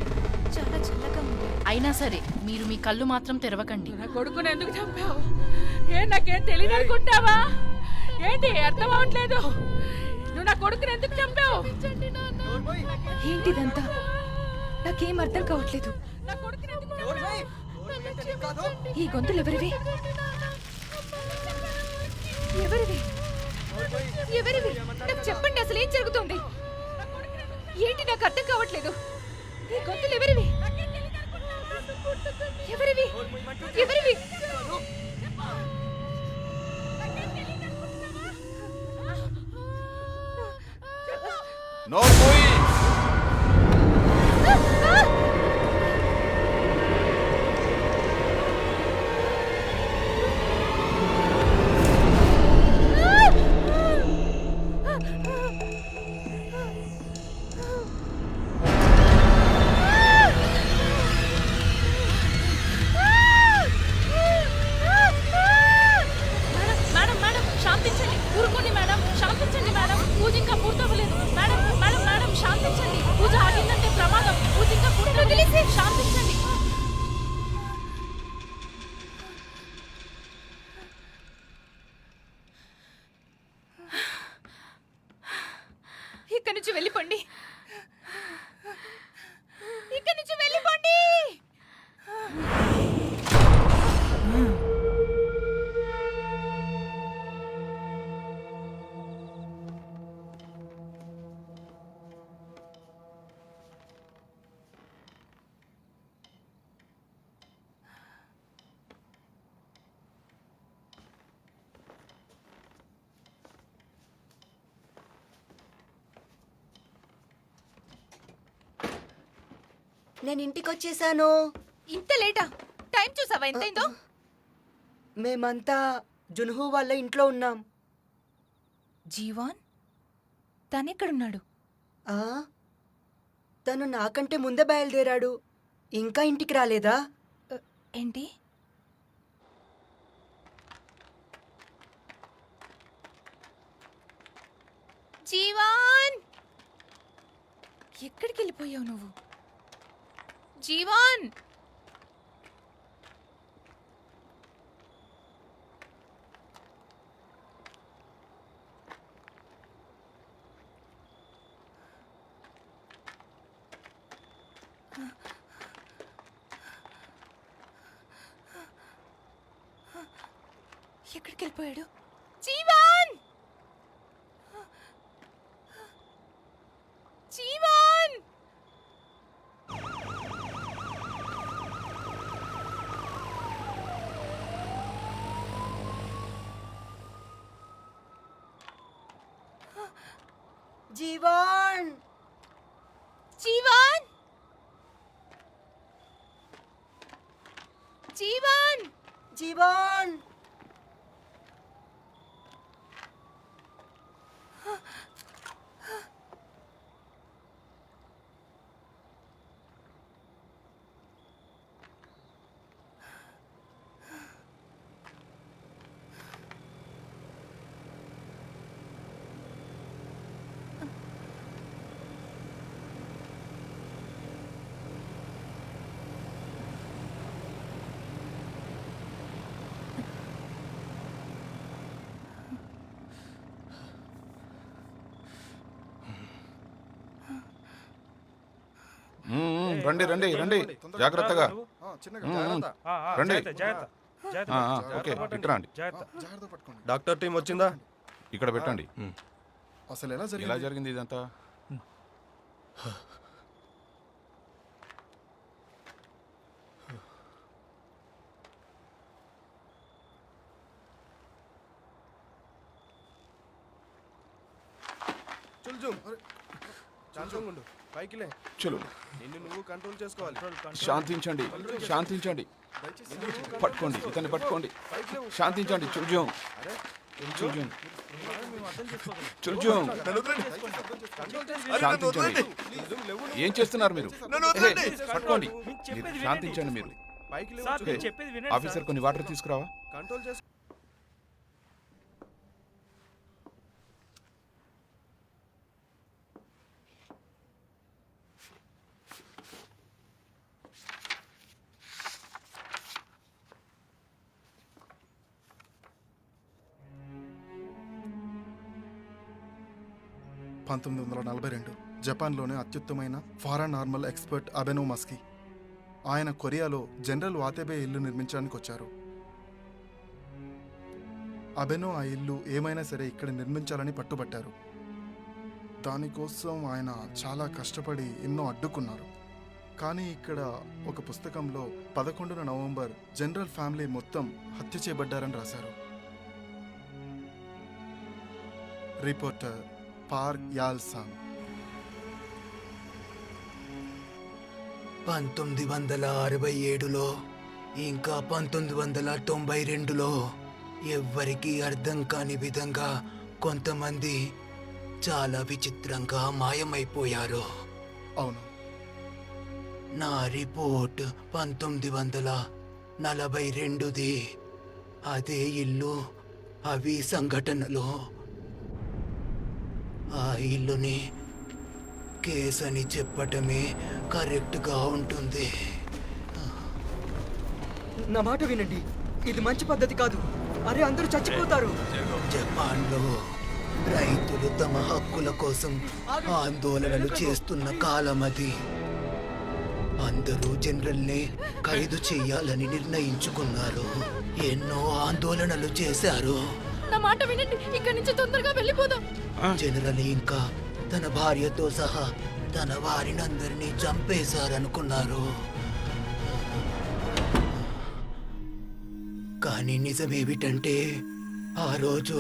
చాలా చల్లగా ఉంది. అయినా సరే మీరు మీ కళ్ళు మాత్రం తెరవకండి. నా కొడుకుని ఎందుకు చంపావు? నాకేం తెలియదు అనుకుంటావా? ఏంటి అర్థం అవట్లేదు? నువ్వు నా కొడుకుని ఎందుకు చంపావు? ఏంటిదంతా? నాకేం అర్థం కావట్లేదు. నా కొడుకుని ఎందుకు చంపావు? ఈ గొంతులు ఎవరివి? ఎవరివి? ఎవరివి? నాకు చెప్పండి, అసలు ఏం జరుగుతుంది? ఏంటి నాకు అర్థం కావట్లేదు. ఈ గొంతులు ఎవరివి? ఎవరివి? ఎవరివి? నోరు మూయి. Madam madam శాంతించండి. ఊరుకోండి మేడం, శాంతించండి మేడం. పూజ ఇంకా పూర్తవ్వలేదు. మేడం మేడం మేడం శాంతించండి. పూజ ఆగిందంటే ప్రమాదం. పూజ ఇంకా పూర్తవ్వలేదు. శాంతించండి. ఇక్కడి నుంచి వెళ్ళిపోండి. ఇక్కడి నుంచి వెళ్ళిపోండి. నేను ఇంటికి వచ్చేసాను. ఇంత లేటా? టైం చూసావా ఎంతైందో? మేమంతా జున్హు వాళ్ళ ఇంట్లో ఉన్నాం. జీవాన్ తనెక్కడున్నాడు? ఆ తను నాకంటే ముందే బయలుదేరాడు. ఇంకా ఇంటికి రాలేదా? ఏంటి? జీవాన్, ఎక్కడికి వెళ్ళిపోయావు నువ్వు? జీవాన్, ఎక్కడికి వెళ్ళిపోయాడు? జీవాన్, జీవాన్. జీవాన్, జీవాన్, జీవాన్. జీవాన్. రండి రండి రండి, జాగ్రత్తగా. రండి. ఓకే, ఇటు రండి. జాగ్రత్త పట్టుకోండి. డాక్టర్ టీం వచ్చిందా? ఇక్కడ పెట్టండి. అసలు ఎలా ఎలా జరిగింది? జరిగింది ఇదంతా? శాంతంగుండు, పైకి లే. చలో, నిన్ను నువ్వు కంట్రోల్ చేసుకోవాలి. శాంతించండి, శాంతించండి. పట్టుకోండి, ఇతన్ని పట్టుకోండి. శాంతించండి. చుర్జం, చుర్జం, చుర్జం. శాంతించండి. ఏం చేస్తున్నారు మీరు? పట్టుకోండి. మీరు శాంతించండి. మీరు పైకి లే. సార్, నేను చెప్పేది వినండి ఆఫీసర్ సార్. కొన్ని వాటర్ తీసుకురావా? కంట్రోల్ చేసుకో. 1942 జపాన్లోనే అత్యుత్తమైన పారానార్మల్ ఎక్స్పర్ట్ అబెనో మస్కి ఆయన కొరియాలో జనరల్ వాతేబే ఇల్లు నిర్మించడానికి వచ్చారు. అబెనో ఆ ఇల్లు ఏమైనా సరే ఇక్కడ నిర్మించాలని పట్టుబట్టారు. దానికోసం ఆయన చాలా కష్టపడి ఎన్నో అడ్డుకున్నారు. కానీ ఇక్కడ ఒక పుస్తకంలో 11 నవంబర్ జనరల్ ఫ్యామిలీ మొత్తం హత్య చేయబడ్డారని రాశారు. Reporter Park Yal Song. 1967లో ఇంకా 1992లో ఎవ్వరికీ అర్థం కాని విధంగా కొంతమంది చాలా విచిత్రంగా మాయమైపోయారు. అవును, నా రిపోర్ట్ 1942ది. అదే ఇల్లు, అవి సంఘటనలు. ఆ ఇల్లుని కేస్ అని చెప్పటమే కరెక్ట్గా ఉంటుంది. నా మాట వినండి, ఇది మంచి పద్ధతి కాదు. అరే అందరూ చచ్చిపోతారు. జపాన్లో రైతులు తమ హక్కుల కోసం ఆందోళనలు చేస్తున్న కాలం అది. అందరూ జనరల్ని ఖైదు చేయాలని నిర్ణయించుకున్నారు. ఎన్నో ఆందోళనలు చేశారు. నా మాట వినండి, ఇక్కడి నుంచి తొందరగా వెళ్ళిపోదాం. జనరల్ ఇంకా తన భార్యతో సహా తన వారినందరినీ చంపేశారనుకున్నారు. కానీ నిజమేమిటంటే ఆ రోజు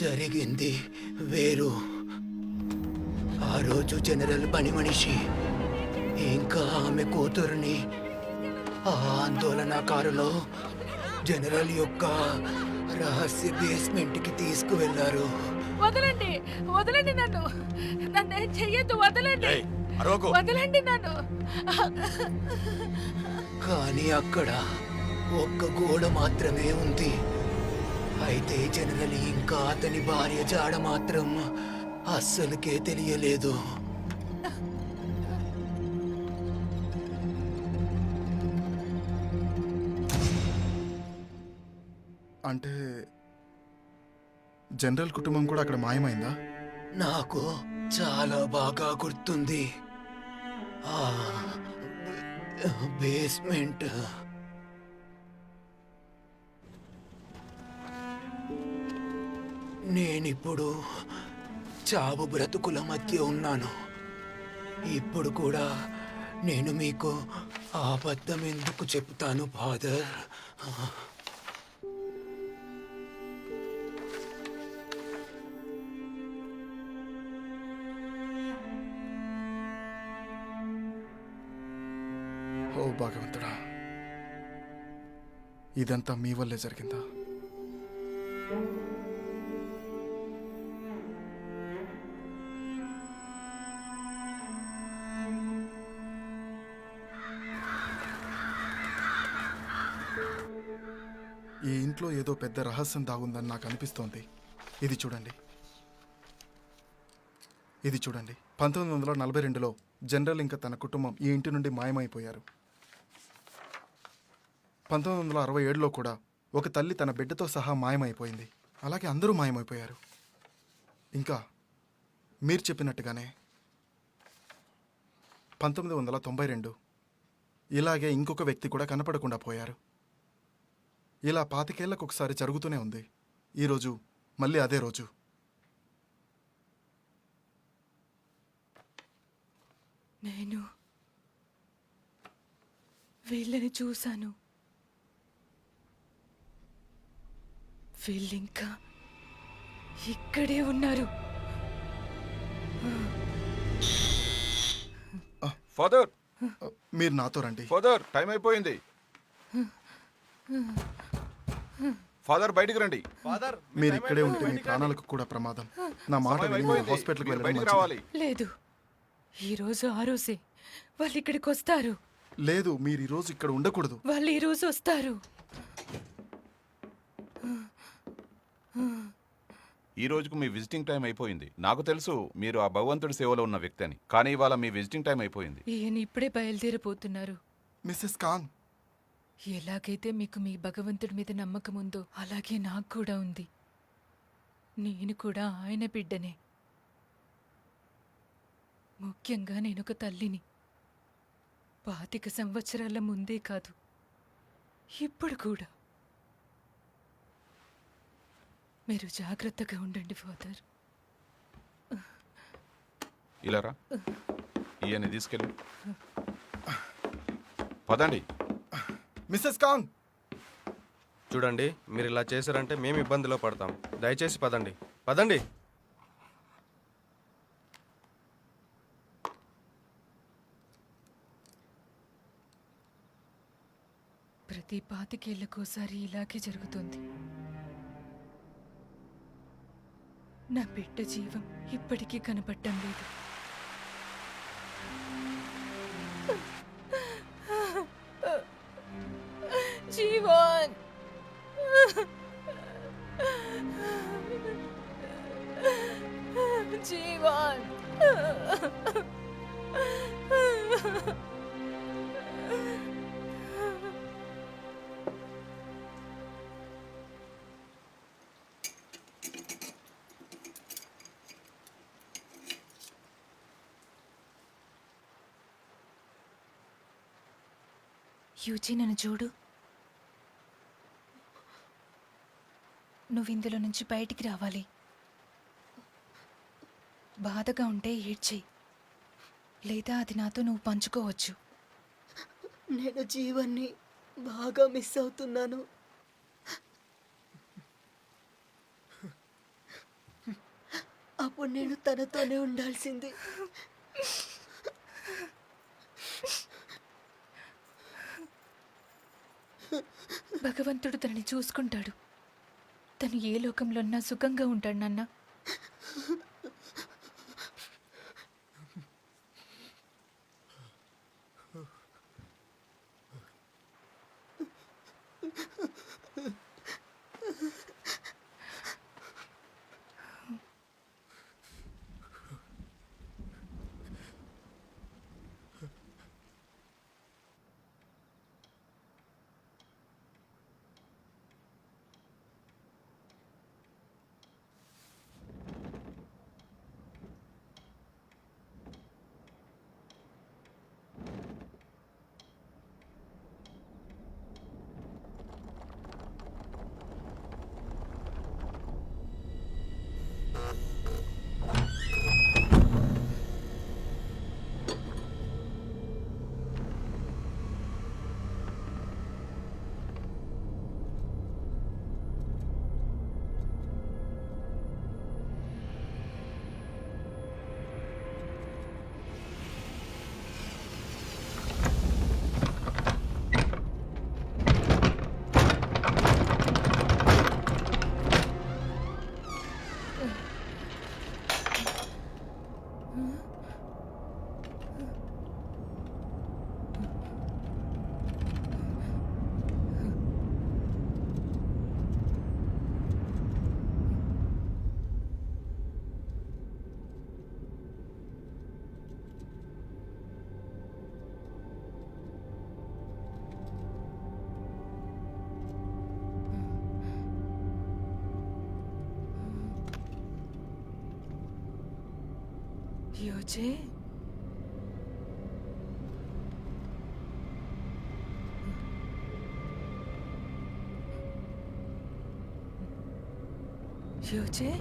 జరిగింది వేరు. ఆ రోజు జనరల్ పని మనిషి ఇంకా ఆమె కూతురుని ఆ ఆందోళన కారులో జనరల్ యొక్క రహస్య బేస్మెంట్కి తీసుకువెళ్లారు. వదలండి, వదలండి నన్ను, నన్నేం చెయ్యొద్దు, వదలండి, వదలండి నన్ను. కానీ అక్కడ ఒక్క గోడ మాత్రమే ఉంది. అయితే జనరల్ ఇంకా అతని భార్య జాడ మాత్రం అస్సలకే తెలియలేదు. అంటే జనరల్ కుటుంబం కూడా అక్కడ మాయమైందా? నాకు చాలా బాగా గుర్తుంది. ఆ బేస్మెంట్. నేనిప్పుడు చావు బ్రతుకుల మధ్య ఉన్నాను. ఇప్పుడు కూడా నేను మీకు ఆ అబద్ధం ఎందుకు చెప్తాను ఫాదర్? ఓ భగవంతుడా, ఇదంతా మీ వల్లే జరిగిందా? ఈ ఇంట్లో ఏదో పెద్ద రహస్యం దాగుందని నాకు అనిపిస్తోంది. ఇది చూడండి, ఇది చూడండి. 1942లో జనరల్ ఇంకా తన కుటుంబం ఈ ఇంటి నుండి మాయమైపోయారు. 1967లో కూడా ఒక తల్లి తన బిడ్డతో సహా మాయమైపోయింది. అలాగే అందరూ మాయమైపోయారు. ఇంకా మీరు చెప్పినట్టుగానే 1992 ఇలాగే ఇంకొక వ్యక్తి కూడా కనపడకుండా పోయారు. ఇలా 25 ఏళ్లకు ఒకసారి జరుగుతూనే ఉంది. ఈరోజు మళ్ళీ అదే రోజు. నేను వీళ్ళని చూశాను. వీళ్ళింకా ఇక్కడే ఉన్నారు. ఫాదర్, మీరు నాతో రండి. ఫాదర్, టైం అయిపోయింది. ఫాదర్, బయటికి రండి. ఫాదర్, మీరు ఇక్కడే ఉంటే మీ ప్రాణాలకు కూడా ప్రమాదం. నా మాట విని మీరు హాస్పిటల్కి వెళ్ళడం బయటికి మంచిది. రావాలి. లేదు, ఈరోజు ఆ రోజే వాళ్ళు ఇక్కడికి వస్తారు. లేదు, మీరు ఈరోజు ఇక్కడ ఉండకూడదు. వాళ్ళు ఈరోజు వస్తారు. ఈ రోజుకు మీ విజిటింగ్ టైం అయిపోయింది. నాకు తెలుసు మీరు ఆ భగవంతుడి సేవలో ఉన్న వ్యక్తి అని, కానీ ఇవాళ మీ విజిటింగ్ టైం అయిపోయింది. ఈయన ఇప్పుడే బయలుదేరిపోతున్నారు. మిస్సెస్ కాంగ్, ఎలాగైతే మీకు మీ భగవంతుడి మీద నమ్మకం ఉందో అలాగే నాకు కూడా ఉంది. నేను కూడా ఆయన బిడ్డనే. ముఖ్యంగా నేనొక తల్లిని. 25 సంవత్సరాల ముందే కాదు, ఇప్పుడు కూడా. మీరు జాగ్రత్తగా ఉండండి ఫాదర్. ఇలారా ఇవన్నీ తీసుకెళ్ళి పదండి. మిస్సెస్ కాంగ్, చూడండి, మీరు ఇలా చేశారంటే మేము ఇబ్బందిలో పడతాం. దయచేసి పదండి, పదండి. ప్రతి 25 ఏళ్లకోసారి ఇలాగే జరుగుతుంది. నా బిడ్డ జీవం ఇప్పటికీ కనపడటం లేదు. జీవన్, జీవన్. యూజీ, నన్ను చూడు. నువ్వు ఇందులో నుంచి బయటికి రావాలి. బాధగా ఉంటే ఏడ్చేయి, లేదా అది నాతో నువ్వు పంచుకోవచ్చు. నేను జీవన్ని బాగా మిస్ అవుతున్నాను. అప్పుడు నేను తనతోనే ఉండాల్సింది. భగవంతుడు తనని చూసుకుంటాడు. తను ఏ లోకంలో ఉన్నా సుఖంగా ఉంటాడు నాన్న. యోజే, యోజే.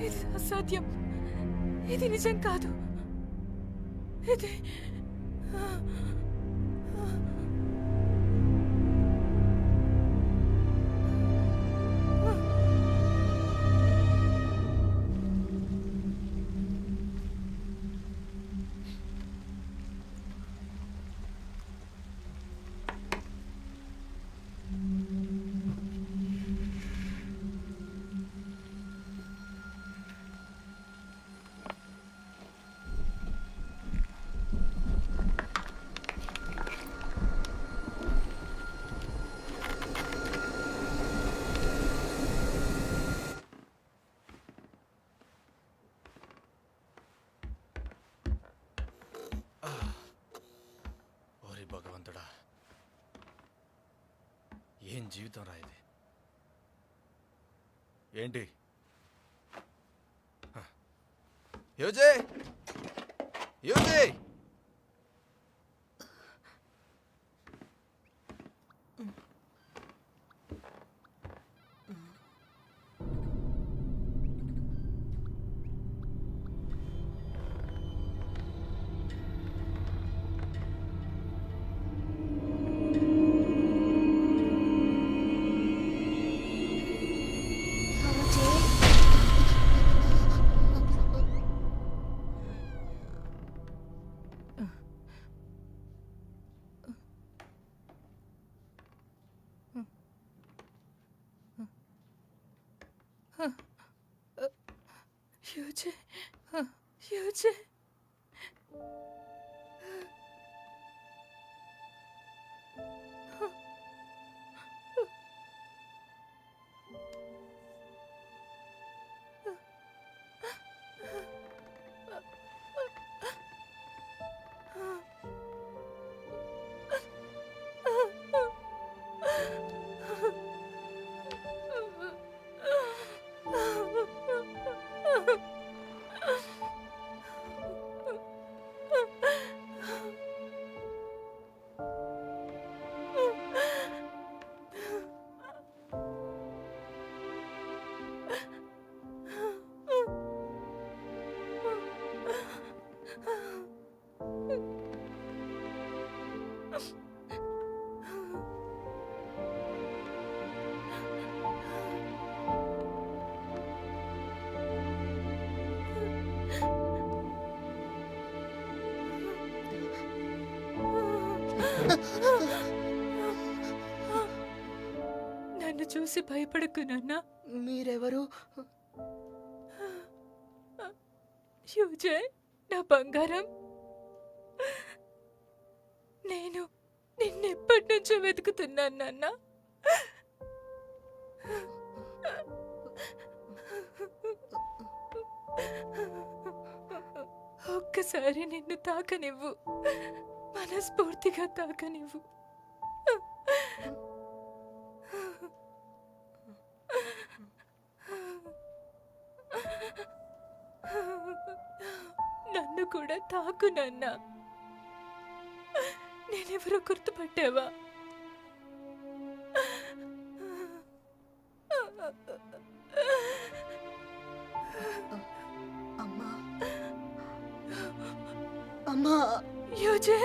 ఇది అసాధ్యం. ఇది నిజం కాదు. ఇది ఓరి భగవంతుడా, ఏం జీవితం రా ఇది. ఏంటి యోజే యోజే యోజే యోజే నన్ను చూసి భయపడకు నాన్న. మీరెవరు? యోజే, నా బంగారం, నేను నిన్నెప్పటి నుంచో వెతుకుతున్నాను నాన్న. ఒక్కసారి నిన్ను తాకనివ్వు, మనస్ఫూర్తిగా తాకనివ్వు. నన్ను కూడా తాకు నాన్న. నేనెవరో గుర్తుపట్టావా? అమ్మా అమ్మా యూజే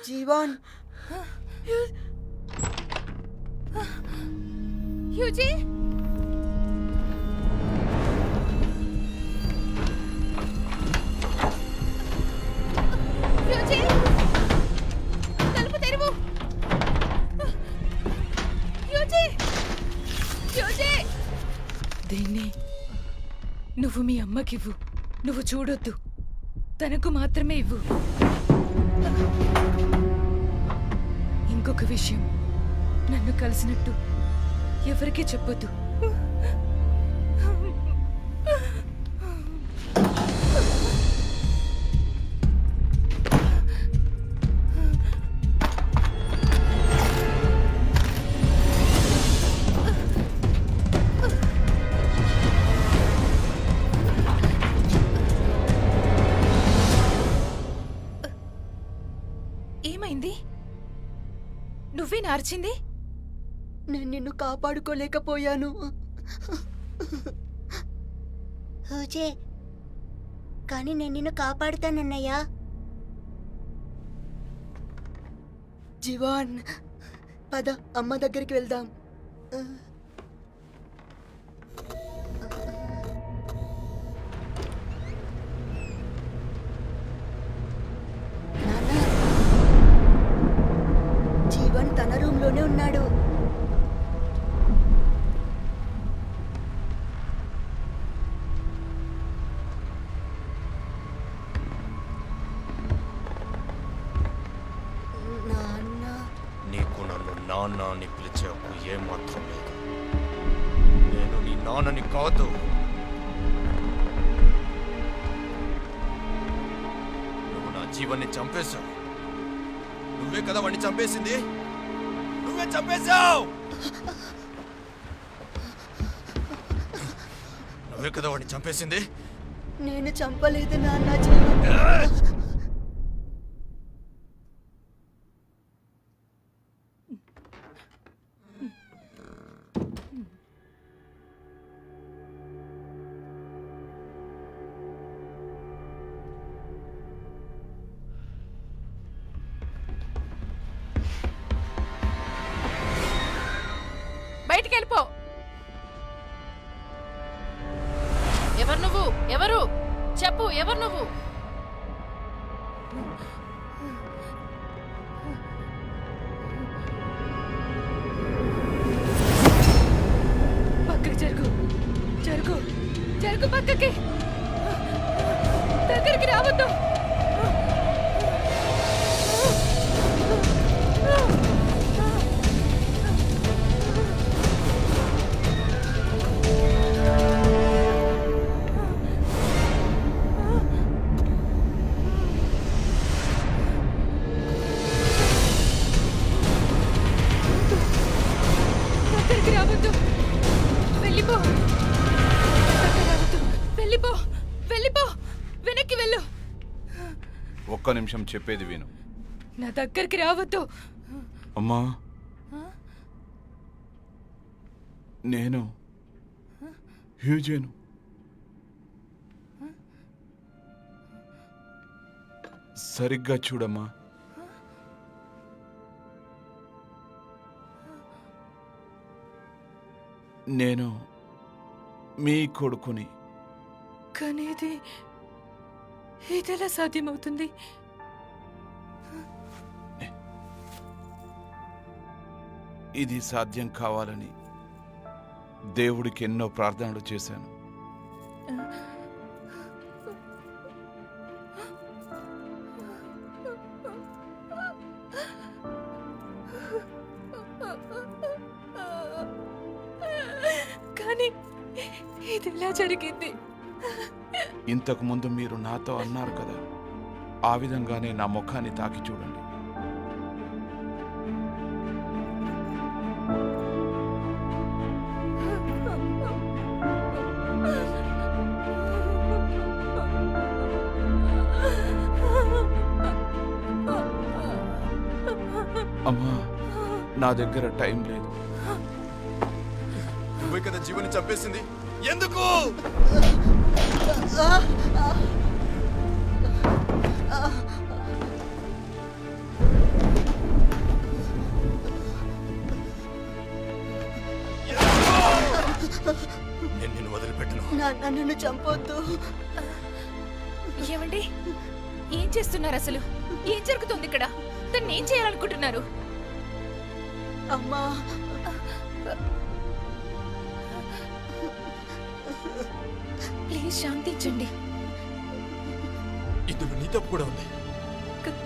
జీవన్ యూజే యూజే తలుపు తెరువు. యూజే యూజే దీన్ని నువ్వు మీ అమ్మకివ్వు. నువ్వు చూడొద్దు, తనకు మాత్రమే ఇవ్వు. ఇంకొక విషయం, నన్ను కలిసినట్టు ఎవరికీ చెప్పొద్దు. ఏమైంది? నువ్వే నార్చింది? నేను నిన్ను కాపాడుకోలేకపోయాను. హూజే, కానీ నేను నిన్ను కాపాడుతానన్నయ్యా. జీవన్, పద అమ్మ దగ్గరికి వెళ్దాం. నాన్న, జీవన్ తన రూమ్లోనే ఉన్నాడు. నీకు నన్ను నాన్న అని పిలిచే హక్కు ఏమాత్రం లేదు. నేను నీ నాన్నని కాదు. నువ్వు నా జీవన్ని చంపేశావు. నువ్వే కదా వాడిని చంపేసింది. నువ్వే చంపేశావు. నువ్వే కదా వాడిని చంపేసింది. నేను చంపలేదు నాన్న. జీవన్, బయటికి వెళ్ళిపో. ఎవరు నువ్వు? ఎవరు? చెప్పు, ఎవరు నువ్వు? పక్కకి జరుగు, జరుగు, జరుగు పక్కకి. దగ్గరికి రావద్దు. దగ్గరికి రావద్దు. వెళ్ళిపో. దగ్గరికి రావద్దు. వెళ్ళిపో, వెళ్ళిపో, వెనక్కి వెళ్ళు. ఒక్క నిమిషం చెప్పేది విను. నా దగ్గరికి రావద్దు. అమ్మా, నేను హ్యూజేను. సరిగ్గా చూడమ్మా. నేను మీ కొడుకుని. కానీ ఇదెలా సాధ్యమవుతుంది? ఇది సాధ్యం కావాలని దేవుడికి ఎన్నో ప్రార్థనలు చేశాను. కానీ ఇదెలా జరిగింది? ఇంతకు ముందు మీరు నాతో అన్నారు కదా, ఆ విధంగానే నా ముఖాన్ని తాకి చూడండి. అమ్మా నా దగ్గర టైం లేదు. నువ్వే కదా జీవన్ని చంపేసింది, ఎందుకు? నేను నిన్ను వదిలిపెట్టను. నాన్న నన్ను చంపొద్దు. ఏమండి ఏం చేస్తున్నారు అసలు? ఏం జరుగుతుంది ఇక్కడ? తను ఏం చేయాలనుకుంటున్నారు? అమ్మా ప్లీజ్ శాంతించండి. ఇందులో నీ తప్పు కూడా ఉంది.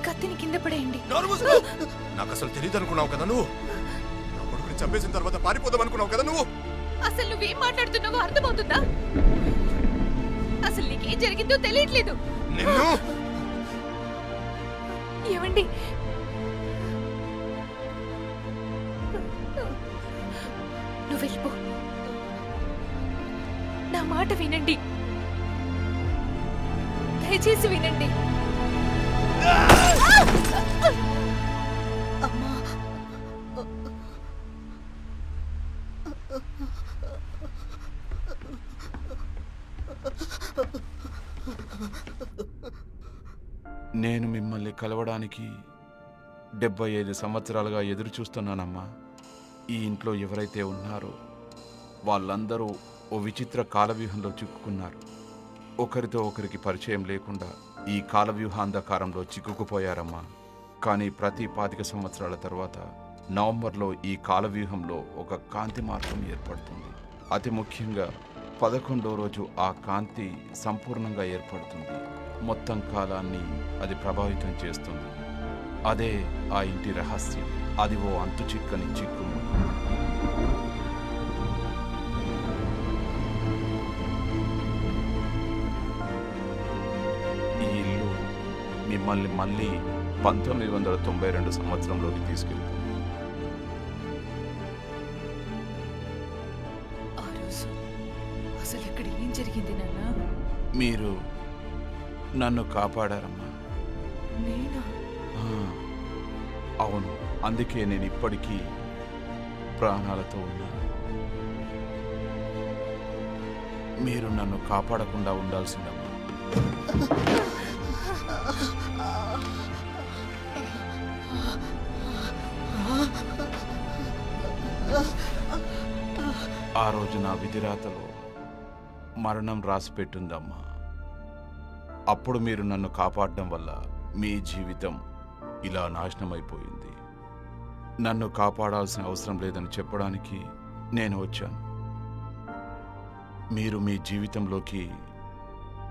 కత్తిని కింద పడేయండి. నాకు అసలు తెలియదు అనుకున్నావు కదా నువ్వు. నా కొడుకుని చంపేసిన తర్వాత పారిపోదాం అనుకున్నావు కదా నువ్వు. అసలు నువ్వేం మాట్లాడుతున్నావో అర్థమవుతుందా? అసలు నీకేం జరిగిందో తెలియట్లేదు. నిన్ను ఏమండి నువ్వు వెళ్ళిపో. నా మాట వినండి, దయచేసి వినండి. అమ్మా నేను మిమ్మల్ని కలవడానికి 75 సంవత్సరాలుగా ఎదురు చూస్తున్నానమ్మా. ఈ ఇంట్లో ఎవరైతే ఉన్నారో వాళ్ళందరూ ఓ విచిత్ర కాలవ్యూహంలో చిక్కుకున్నారు. ఒకరితో ఒకరికి పరిచయం లేకుండా ఈ కాలవ్యూహాంధకారంలో చిక్కుకుపోయారమ్మా. కానీ ప్రతి 25 సంవత్సరాల తర్వాత నవంబర్లో ఈ కాలవ్యూహంలో ఒక కాంతి మార్గం ఏర్పడుతుంది. అతి ముఖ్యంగా 11వ రోజు ఆ కాంతి సంపూర్ణంగా ఏర్పడుతుంది. మొత్తం కాలాన్ని అది ప్రభావితం చేస్తుంది. అదే ఆ ఇంటి రహస్యం. అది ఓ అంతు చిక్కని చిక్కు. ఈ ఇల్లు మిమ్మల్ని మళ్ళీ 1992 సంవత్సరంలోకి తీసుకెళ్తుంది. ఆ రోజు అసలు ఇక్కడ ఏం జరిగింది నాన్న? మీరు నన్ను కాపాడారమ్మా. నేనా? అవును, అందుకే నేను ఇప్పటికీ ప్రాణాలతో ఉన్నాను. మీరు నన్ను కాపాడకుండా ఉండాల్సిందమ్మా. ఆ రోజు నా విధిరాతలో మరణం రాసి పెట్టుందమ్మా. అప్పుడు మీరు నన్ను కాపాడడం వల్ల మీ జీవితం ఇలా నాశనమైపోయింది. నన్ను కాపాడాల్సిన అవసరం లేదని చెప్పడానికి నేను వచ్చాను. మీరు మీ జీవితంలోకి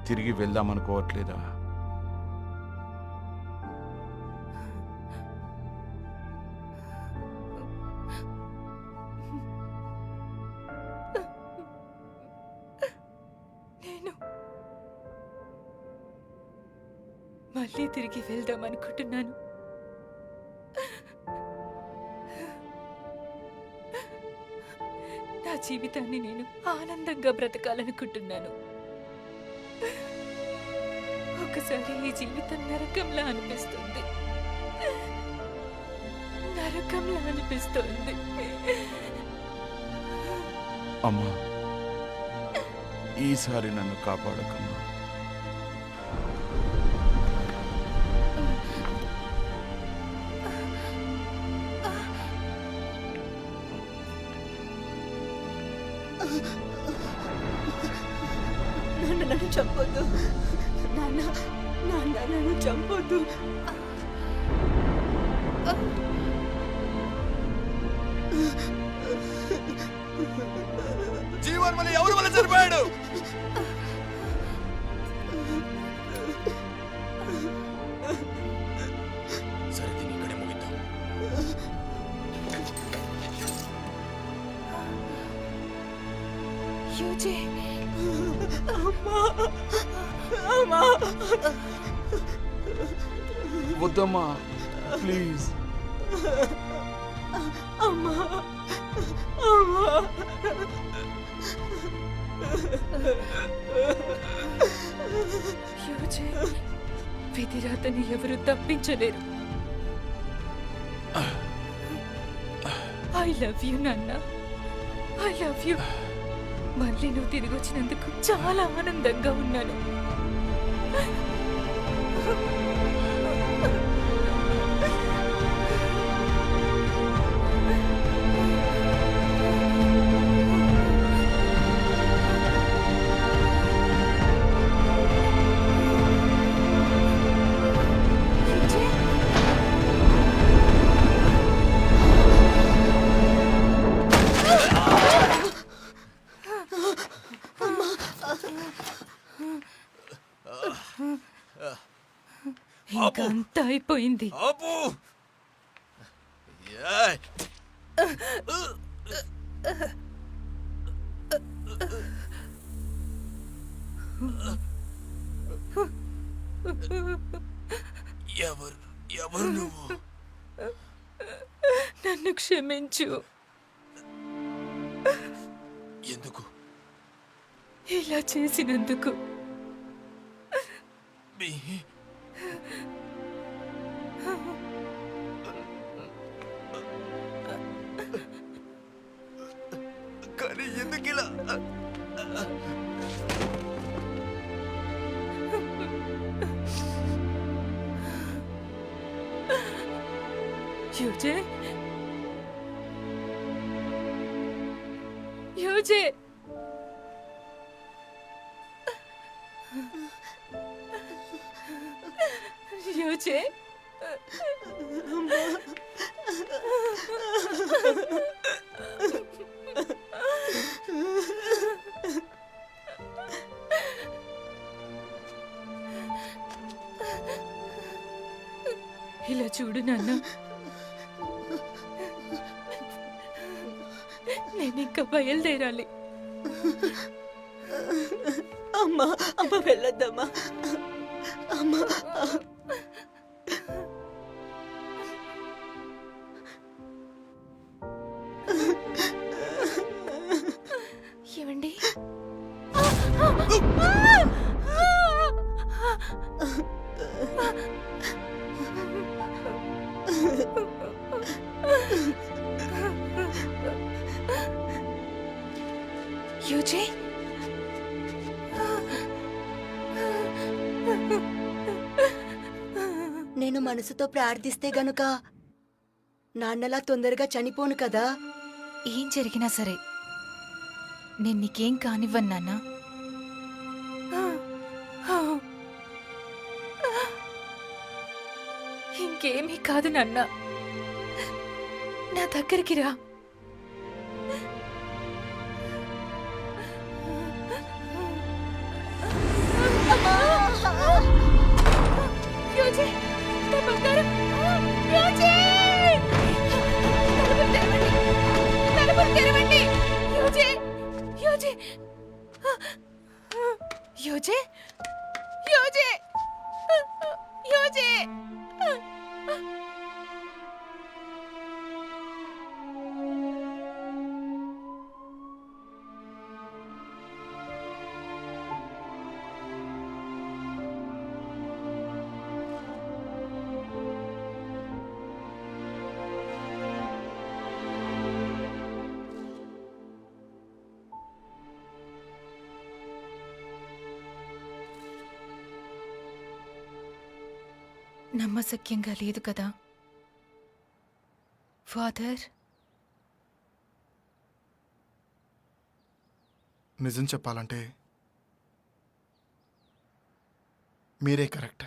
తిరిగి వెళ్దామనుకోవట్లేదా? నేను మళ్ళీ తిరిగి వెళ్దాం అనుకుంటున్నాను. నా జీవితాన్ని నేను ఆనందంగా బ్రతకాలనుకుంటున్నాను. ఒకసారి ఈ జీవితం నరకంలా అనిపిస్తుంది. నరకంలా అనిపిస్తుంది. అమ్మా, ఈసారి నన్ను కాపాడకమ్మా. నన్ను చంపొద్దు. నాన్న నన్ను చంపొద్దు. జీవన్ మళ్ళీ ఎవరు వల్ల చనిపోయాడు? సరే, దీన్ని ఇక్కడే ముగిద్దాం. యూజీ, అమ్మా వద్దమ్మా, ప్లీజ్. అమ్మా యూజీ, విధిరాతని ఎవరు తప్పించలేరు. ఐ లవ్ యూ నాన్న, ఐ లవ్ యూ. మళ్ళీ నువ్వు తిరిగి వచ్చినందుకు చాలా ఆనందంగా ఉన్నాను. ఇంకా అంతా అయిపోయింది. ఆపు! ఏయ్! ఎవరు నువ్వు? నన్ను క్షమించు. ఎందుకు? ఇలా చేసినందుకు. కానీ ఎందుకు ఇలా? యూజే, యూజే, యూజే. ఇలా చూడు నాన్న, నేను ఇంకా బయలుదేరాలి. అమ్మా, అమ్మ వెళ్ళొద్దమ్మా. అమ్మా, ఏమండి? యూజే, నేను మనసుతో ప్రార్థిస్తే గనుక నాన్నలా తొందరగా చనిపోను కదా. ఏం జరిగినా సరే నేను నీకేం కానివ్వను నాన్న. ఇంకేమీ కాదు నాన్న, నా దగ్గరికి రా. యూజీ, నా బంగారం. యూజీ! తలుపులు తెరవండి, తలుపులు తెరవండి. యూజీ, యూజీ, యూజీ, యూజీ, యూజీ. నమ్మశక్యంగా లేదు కదా ఫాదర్? నిజం చెప్పాలంటే మీరే కరెక్ట్.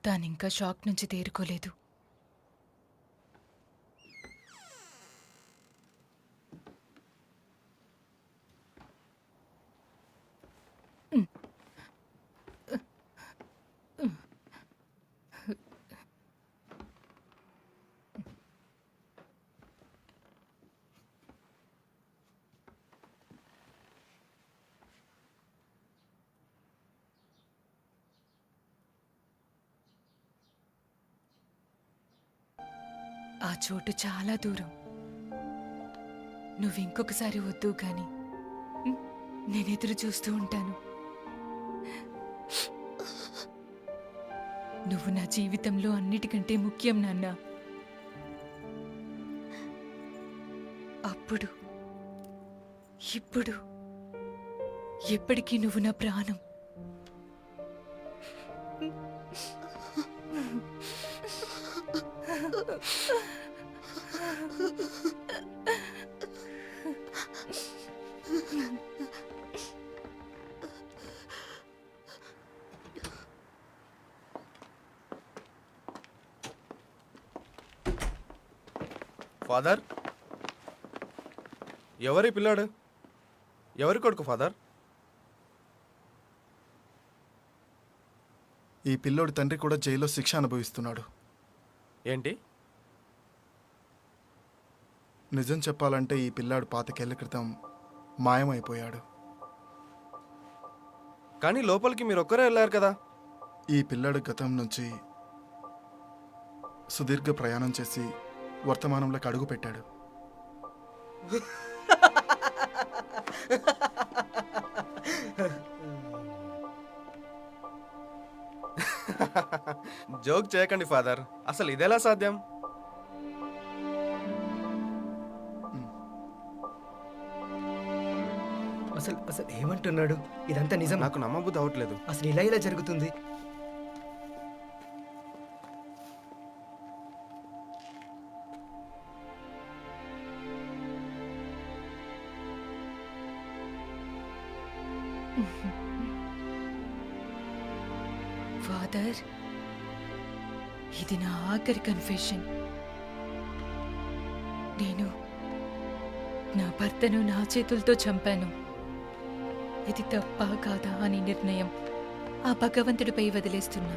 తానింకా షాక్ నుంచి తేరుకోలేదు. ఆ చోటు చాలా దూరం. నువ్వింకొకసారి వద్దు గాని నేనెదురు చూస్తూ ఉంటాను. నువ్వు నా జీవితంలో అన్నిటికంటే ముఖ్యం నాన్న. అప్పుడు ఇప్పుడు ఎప్పటికీ నువ్వు నా ప్రాణం. ఫాదర్, ఎవరి పిల్లాడు? ఎవరి కొడుకు ఫాదర్? ఈ పిల్లోడి తండ్రి కూడా జైల్లో శిక్ష అనుభవిస్తున్నాడు. ఏంటి? నిజం చెప్పాలంటే ఈ పిల్లాడు 5 ఏళ్ల క్రితం మాయమైపోయాడు. కానీ లోపలికి మీరు ఒక్కరే వెళ్ళారు కదా. ఈ పిల్లాడు గతం నుంచి సుదీర్ఘ ప్రయాణం చేసి వర్తమానంలోకి అడుగు పెట్టాడు. జోక్ చేయకండి ఫాదర్, అసలు ఇదెలా సాధ్యం? అసలు అసలు ఏమంటున్నాడు? ఇదంతా నిజం? నాకు నమ్మబుద్ధి అవట్లేదు. అసలు ఇలా జరుగుతుంది? ఫాదర్, ఇది నా ఆఖరి కన్ఫెషన్. నేను నా భర్తను నా చేతులతో చంపాను. ఇది తప్పా కాదా అని నిర్ణయం ఆ భగవంతుడిపై వదిలేస్తున్నా.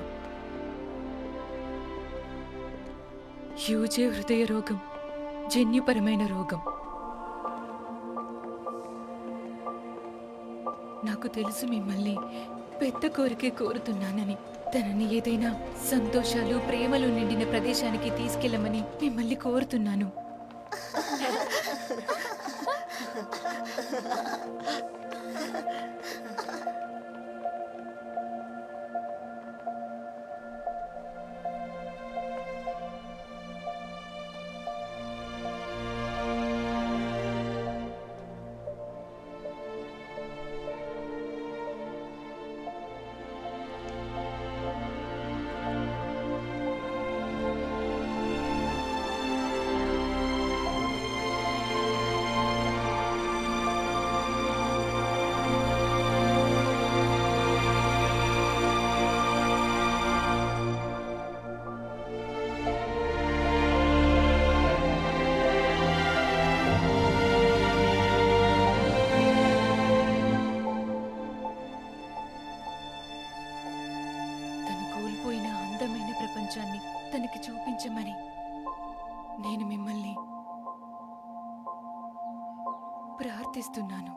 హ్యూజే హృదయ రోగం జన్యుపరమైన రోగం. నాకు తెలుసు మిమ్మల్ని పెద్ద కోరికే కోరుతున్నానని. తనని ఏదైనా సంతోషాలు ప్రేమలు నిండిన ప్రదేశానికి తీసుకెళ్ళమని మిమ్మల్ని కోరుతున్నాను. ప్రపంచాన్ని తనకి చూపించమని నేను మిమ్మల్ని ప్రార్థిస్తున్నాను.